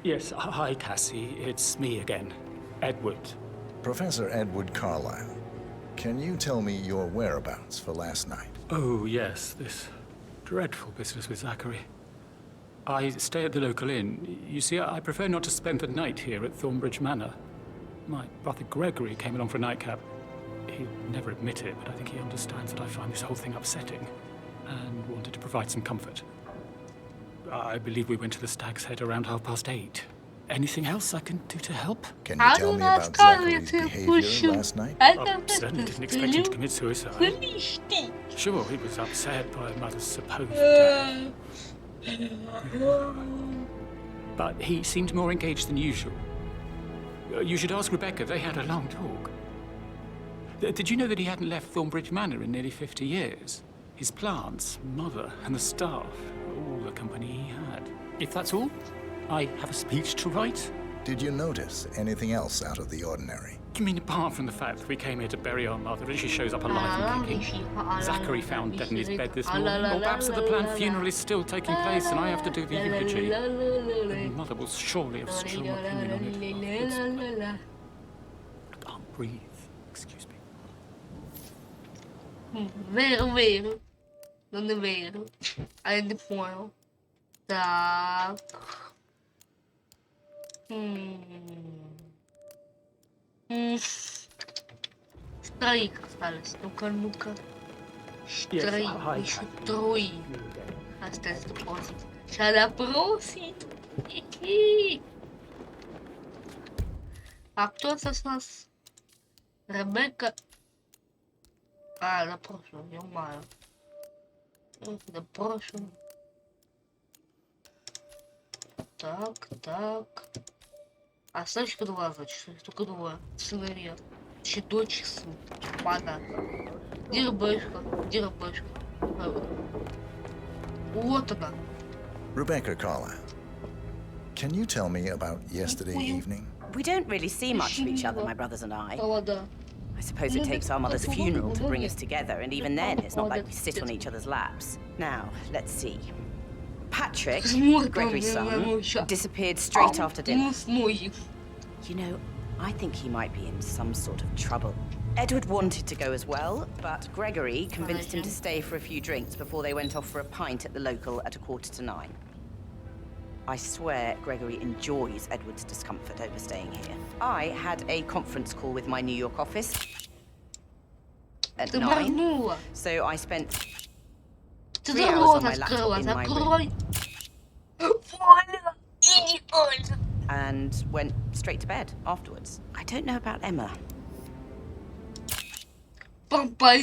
Yes, hi, Cassie. It's me again, Edward. Professor Edward Carlyle. Can you tell me your whereabouts for last night? Oh, yes, this dreadful business with Zachary. I stay at the local inn. You see, I prefer not to spend the night here at Thornbridge Manor. My brother Gregory came along for a nightcap. He'll never admit it, but I think he understands that I find this whole thing upsetting and wanted to provide some comfort. I believe we went to the Stag's Head around 8:30. Anything else I can do to help? Can you tell me about Zachary's behavior last night? I certainly didn't expect him to commit suicide. Sure, he was upset by mother's supposed death. But he seemed more engaged than usual. You should ask Rebecca. They had a long talk. Did you know that he hadn't left Thornbridge Manor in nearly 50 years? His plants, mother, and the staff, all the company he had. If that's all, I have a speech to write. Did you notice anything else out of the ordinary? You mean apart from the fact that we came here to bury our mother and she shows up alive and kicking? Zachary found dead in his bed this morning, or perhaps that the planned funeral is still taking place and I have to do the eulogy. And mother will surely have strong opinion on it. I can't breathe. Excuse me. Vero. Non è vero. È fuoco. Так. Троих осталось. Ну-ка. Троих. Еще трое. Осталось просит. Сейчас просит. А кто у нас? Ребекка. А, на прошлом, не знаю. На прошлом. Так. А Сашка 2, значит, только 2. Сыновья. Еще дочь сын. Понятно. Где Ребекка? Вот она. Rebecca Carlyle. Can you tell me about yesterday evening? We don't really see much of each other, my brothers and I. I suppose it takes our mother's funeral to bring us together, and even then, it's not like we sit on each other's laps. Now, let's see. Patrick, Gregory's son, disappeared straight after dinner. You know, I think he might be in some sort of trouble. Edward wanted to go as well, but Gregory convinced him to stay for a few drinks before they went off for a pint at the local at 9:15. I swear Gregory enjoys Edward's discomfort over staying here. I had a conference call with my New York office at 9, so I spent 3 hours on my laptop in my room and went straight to bed afterwards. I don't know about Emma.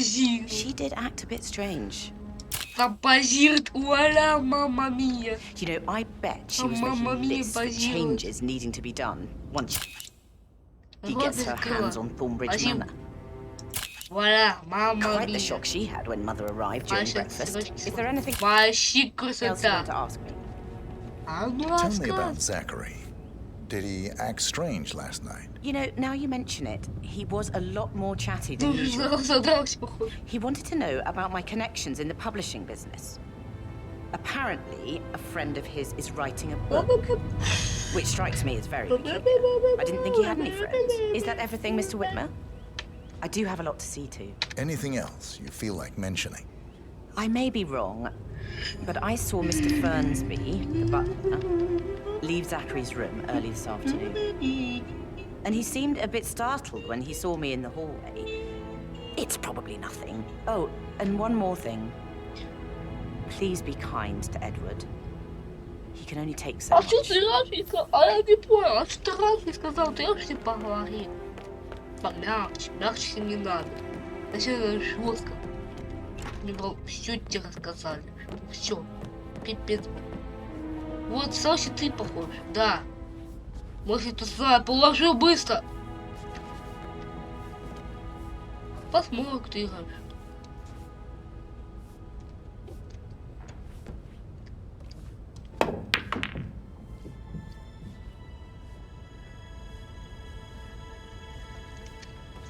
She did act a bit strange. Voila, mamma mia. You know, I bet she was making lists of changes needing to be done once she gets her hands on Thornbridge Manor. Voilà, mamma Quite mia. the shock she had when Mother arrived during breakfast. Is there anything Вообще else you want to красота. ask me? Tell me about Zachary. Did he act strange last night? You know, now you mention it, he was a lot more chatty than usual. He wanted to know about my connections in the publishing business. Apparently, a friend of his is writing a book, which strikes me as very peculiar. I didn't think he had any friends. Is that everything, Mr. Whitmer? I do have a lot to see to. Anything else you feel like mentioning? I may be wrong, but I saw Mr. Fernsby, the butler, leave Zachary's room early this afternoon. And he seemed a bit startled when he saw me in the hallway. It's probably nothing. Oh, and one more thing. Please be kind to Edward. He can only take so А much. что ты раньше сказал? А я не понял. А что ты раньше сказал? Ты вообще поговори. Помягче. Мягче не надо. Зачем жестко? Мне все тебе рассказали. Все. Пипец. Вот, Саша, ты похож. Да. Может, ты знаю, положил быстро. Посмотрим, как ты играешь.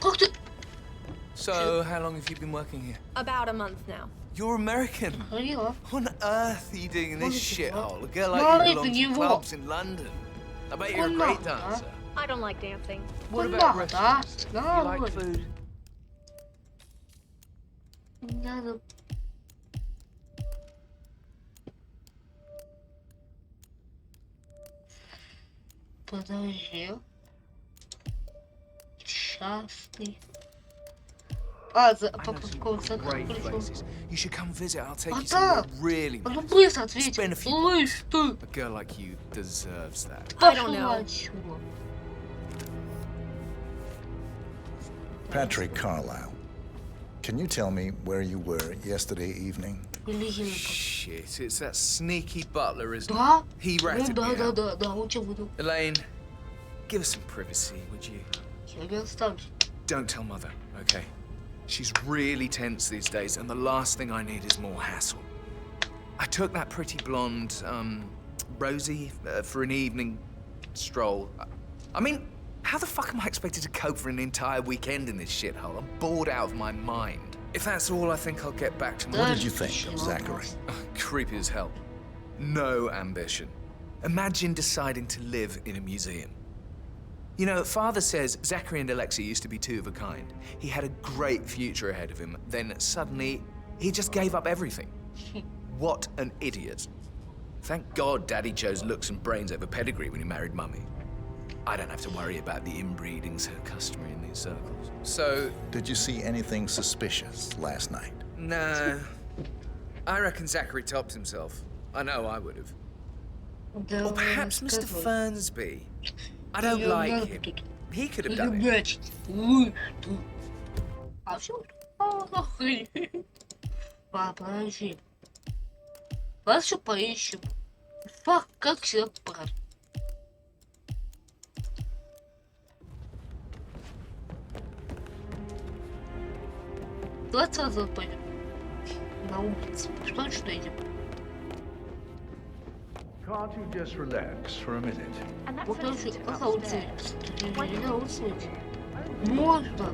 Как ты? So, how long have you been working here? About a month now. You're American. Yeah. What on earth are you doing in this shithole? A girl like you belongs to clubs in London. I bet you're a great dancer. I don't like dancing. What about restaurants? Do you like food? Надо. Подожди. Частный. А, по Great places. You should come visit. I'll take you да. somewhere really Ну nice. быстро ответь. Spend a few Слышь ты. A girl like you deserves that. I don't know. Patrick Carlisle, can you tell me where you were yesterday evening? Shit, it's that sneaky butler, isn't Да? it? He ratted me out. Да, он тебя выдал. Elaine, give us some privacy, would you? Я не оставлю. Don't tell Mother, okay? She's really tense these days, and the last thing I need is more hassle. I took that pretty blonde, Rosie, for an evening stroll. I mean, how the fuck am I expected to cope for an entire weekend in this shithole? I'm bored out of my mind. If that's all, I think I'll get back to my... What did you think of Zachary? Creepy as hell. No ambition. Imagine deciding to live in a museum. You know, Father says Zachary and Alexei used to be two of a kind. He had a great future ahead of him. Then suddenly, he just gave up everything. What an idiot. Thank God Daddy chose looks and brains over pedigree when he married Mummy. I don't have to worry about the inbreeding so customary in these circles. So... Did you see anything suspicious last night? No. I reckon Zachary topped himself. I know I would have. Or perhaps Mr. Fernsby. I don't like him. He could have done it. А все? Подожди. Вас еще поищем. Фак, как всегда, брат. Давай сразу пойдем. На улицу. Что идем? Can't you just relax for a minute? Вот тоже, ага, вот здесь. Можно.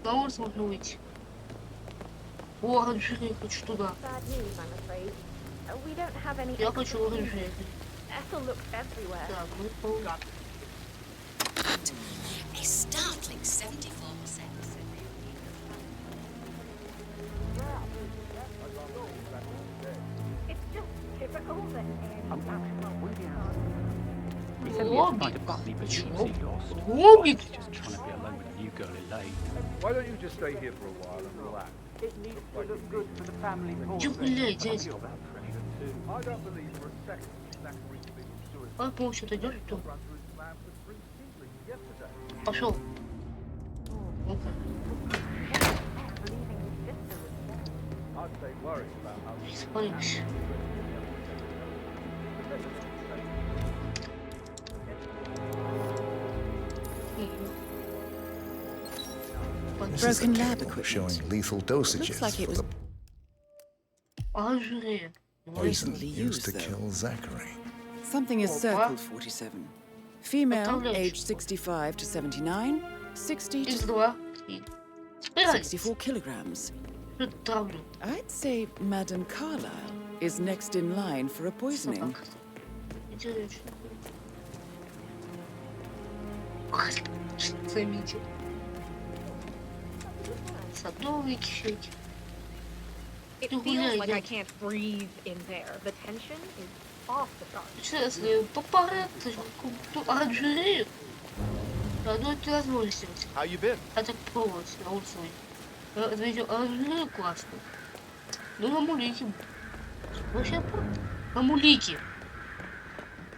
На улицу можно выйти. О, оранжерея, хочу туда. Я хочу оранжерею. Так, мы по... A startling 74%. He said we had to find a Butley, but she was lost. Робик! He's just trying to be alone with a new girl, Elaine. Why don't you just stay here for a while and relax? It needs to look good for the family Чё, блядь, дядя? I don't believe for a second Zachary committed suicide. А, по что-то идёшь, что? Run through his plan for 3 seedlings yesterday. Пошел. I'd say worries about how Спалишь. Broken lab equipment. Showing lethal dosages Looks like it was poison used to kill Zachary. Something is circled 47. Female, aged 65 to 79, 60 to 64 kilograms. I'd say Madame Carlyle is next in line for a poisoning. It feels like I can't breathe in there. The tension is off the charts. How you been?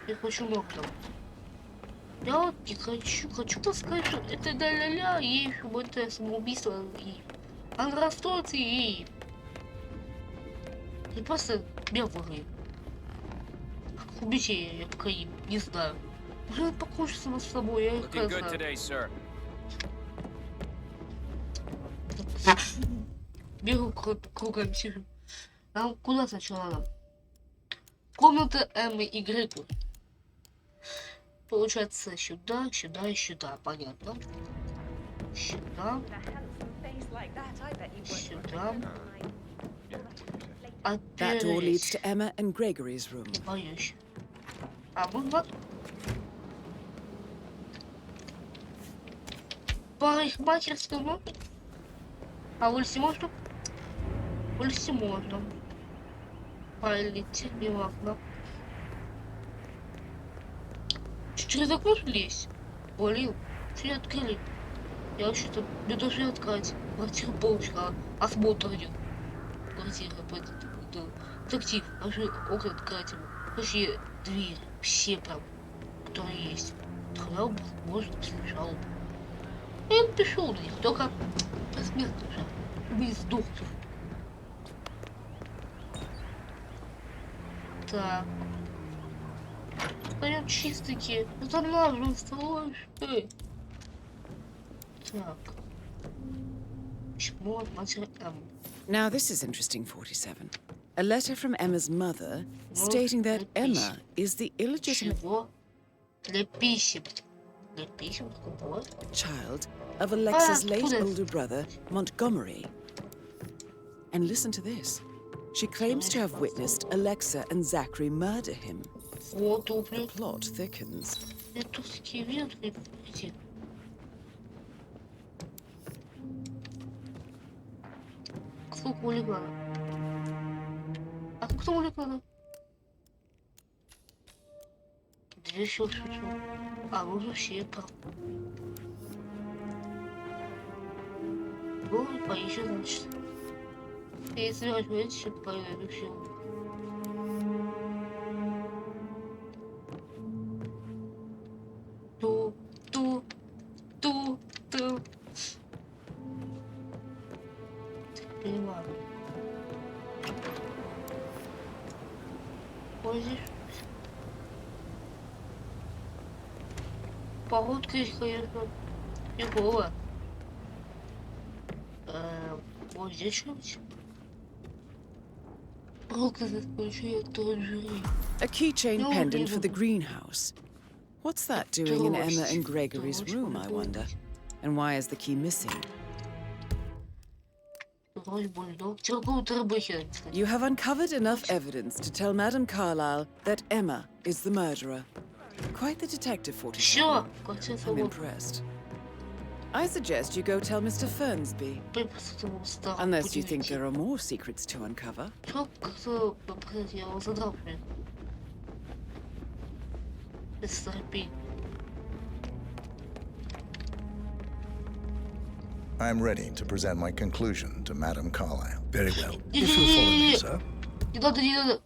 Я хочу много там. Я вот не хочу сказать, что это ля-ля-ля, ей, чтобы это самоубийство, ей. Она расстроится, ей. И просто белый. Как убить ее, я пока не знаю. Уже покончу сама с собой, я их знаю. Бегу кругами сижу. Нам куда сначала нам? Комната Эммы и Грегори. Получается сюда, сюда и сюда, понятно. Сюда. Сюда. That door leads to Emma and Gregory's room. Не боюсь. А вот. Парикмахерскому. А улице можно? Улице можно. Полететь не важно. Через окно лезть? Блин, все открыли. Я вообще-то не должен открыть. Квартиру получила. Осмотр идет. Квартира, детектив. Даже окна открыть ему. Вообще двери. Все прям, которые есть. Тогда можно писать жалобу. Я напишу на них, только посмертно же. Без доктора. Так. Стоят чистенькие. Это наш слышь. Так. Чмо от матери Эммы. Now this is interesting, 47. A letter from Emma's mother stating that Emma is the illegitimate child of Alexa's late older brother, Montgomery. And listen to this. She claims to have witnessed Alexa and Zachary murder him. The plot thickens. Сколько улегла? А кто улегла? Две еще шучу. А вы вообще прав. Голый поищу, значит. Если возьмете, еще поеду все. Ту. Понимаю. Вот здесь. Погодка здесь, конечно, неплохо. Вот здесь что-нибудь. A keychain pendant for the greenhouse. What's that doing in Emma and Gregory's room, I wonder? And why is the key missing? You have uncovered enough evidence to tell Madame Carlyle that Emma is the murderer. Quite the detective, 47. I'm impressed. I suggest you go tell Mr. Fernsby. Unless you think there are more secrets to uncover. I'm ready to present my conclusion to Madame Carlyle. Very well. If you'll follow me, sir. Не надо.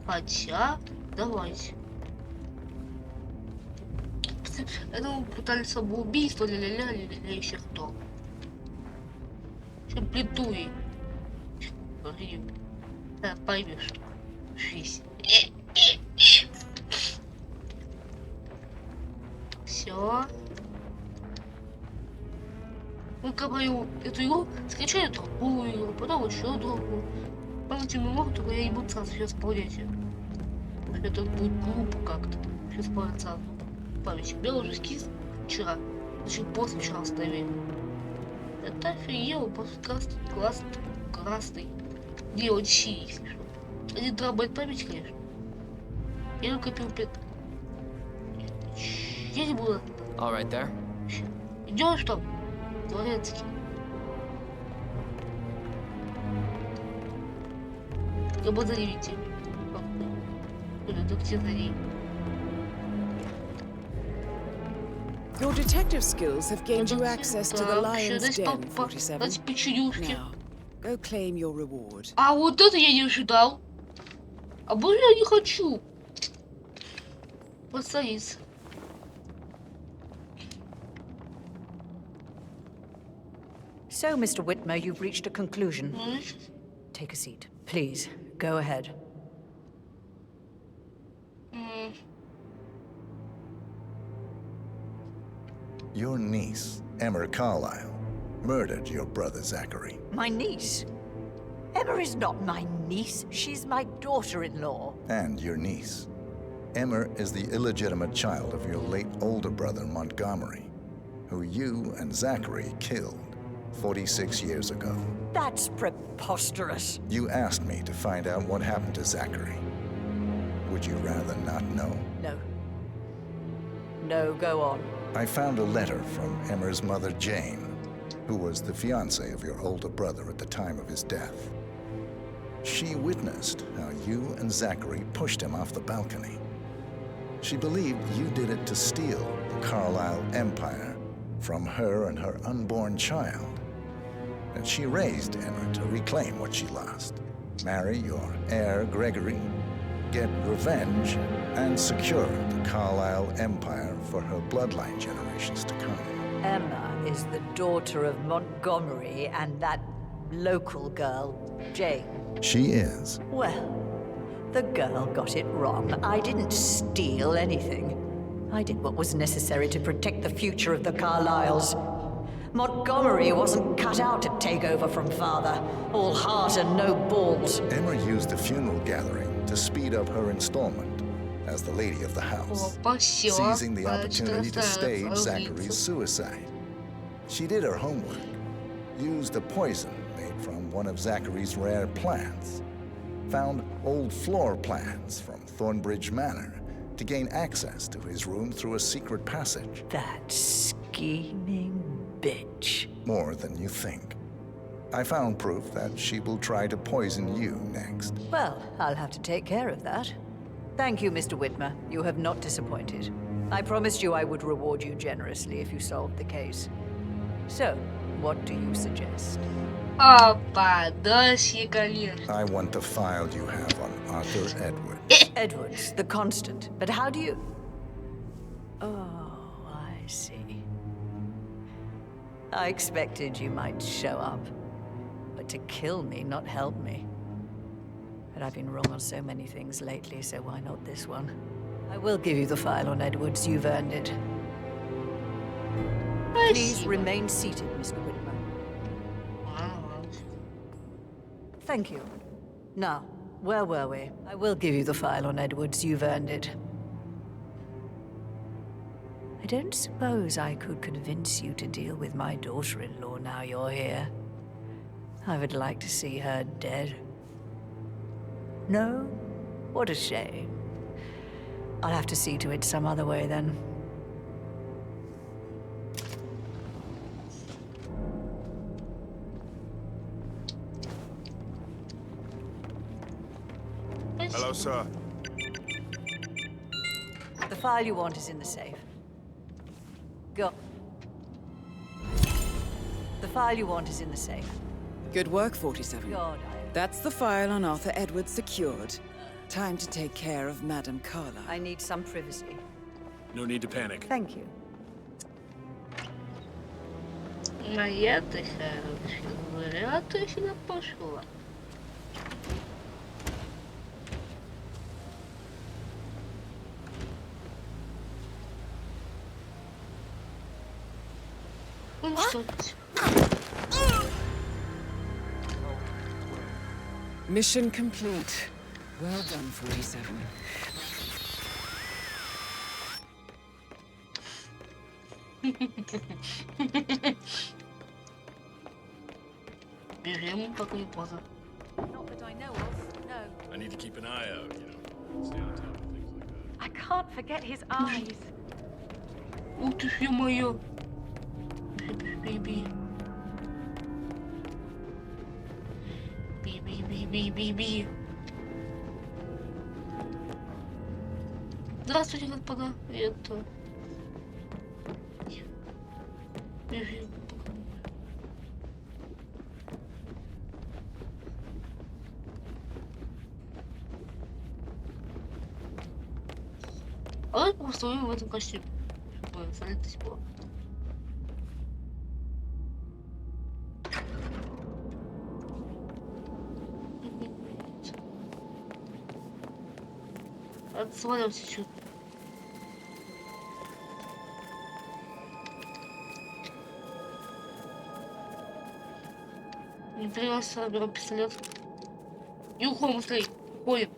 Хотя, давайте. Это мы пытались самоубийство, ля-ля-ля, ля-ля-ля, еще кто. Чем плиту ей. Да, поймешь. Жизнь. Все. выкопаю эту игру, скачаю другую игру, потом еще другую. Памятную игру, только я не буду сразу сейчас исполнять ее. Потому что это будет глупо как-то. Сейчас сразу. Память. Я уже скис вчера. Значит, после вчера оставили. Это офигело, просто красный. Не, он синий, если что. 1 терабайт памяти, конечно. Я накопил 5. Я не буду. All right there. Идешь там? Дворецкий. Я буду заревить. Детектив за ней. Your detective skills have gained you access to the lion's den, 47. Now, go claim your reward. А вот это я не ожидал. А больше я не хочу. Посадиться. So, Mr. Whitmer, you've reached a conclusion. Take a seat. Please, go ahead. Your niece, Emma Carlyle, murdered your brother Zachary. My niece? Emma is not my niece. She's my daughter-in-law. And your niece. Emma is the illegitimate child of your late older brother, Montgomery, who you and Zachary killed 46 years ago. That's preposterous. You asked me to find out what happened to Zachary. Would you rather not know? No. No, go on. I found a letter from Emma's mother, Jane, who was the fiancée of your older brother at the time of his death. She witnessed how you and Zachary pushed him off the balcony. She believed you did it to steal the Carlyle empire from her and her unborn child. And she raised Emma to reclaim what she lost, marry your heir, Gregory, get revenge, and secure the Carlyle empire for her bloodline generations to come. Emma is the daughter of Montgomery and that local girl, Jane. She is. Well, the girl got it wrong. I didn't steal anything. I did what was necessary to protect the future of the Carlyles. Montgomery wasn't cut out to take over from father. All heart and no balls. Emma used the funeral gathering to speed up her installment as the lady of the house, seizing the opportunity to stage Zachary's suicide. She did her homework, used a poison made from one of Zachary's rare plants, found old floor plans from Thornbridge Manor to gain access to his room through a secret passage. That scheming bitch. More than you think. I found proof that she will try to poison you next. Well, I'll have to take care of that. Thank you, Mr. Whitmer. You have not disappointed. I promised you I would reward you generously if you solved the case. So, what do you suggest? I want the file you have on Arthur Edwards. Edwards, the constant. But how do you... Oh, I see. I expected you might show up. But to kill me, not help me. But I've been wrong on so many things lately, so why not this one? I will give you the file on Edwards. You've earned it. Please remain seated, Mr. Whitmer. Thank you. Now, where were we? I will give you the file on Edwards. You've earned it. I don't suppose I could convince you to deal with my daughter-in-law now you're here. I would like to see her dead. No? What a shame. I'll have to see to it some other way then. Hello, sir. The file you want is in the safe. Go. The file you want is in the safe. Good work, 47. God, That's the file on Arthur Edwards secured. Time to take care of Madame Carlyle. I need some privacy. No need to panic. Thank you. Я точно пошла. What? Mission complete. Well done, 47. Бежим, пока не поздно. Not that I know of, no. I need to keep an eye out, you know. Stay on top of things like that. I can't forget his eyes. Ух ты ж, ё-моё. Би-би. Би-би-би-би-би-би. Здравствуйте, господа. Это... Бежим. А давай просто в этом костюме, чтобы солить до сих пор. Отсваливайся чуть. Не тревожься, беру пистолет. И уходим быстрей. Уходим.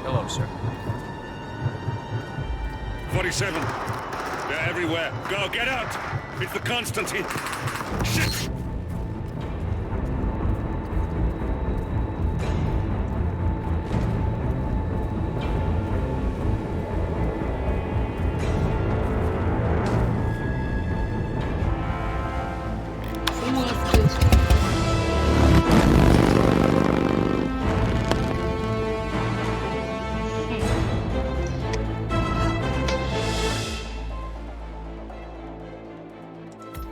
Hello, sir. 47. They're everywhere. Go, get out! It's the Constantine. Shit!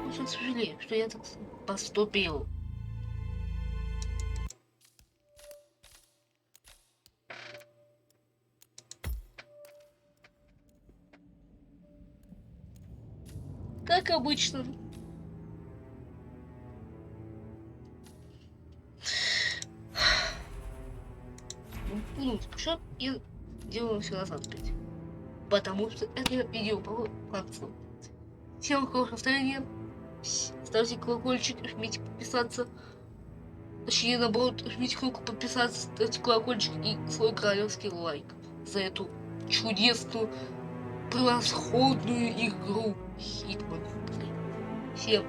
Очень сожалею, что я так поступил. Как обычно. Ну, что я делаю все назад опять. Потому что это видео по концу. Всем хорошего настроения. Ставьте колокольчик, жмите подписаться. Точнее, наоборот, жмите кнопку подписаться, ставьте колокольчик и свой королевский лайк за эту чудесную, превосходную игру HITMAN. Всем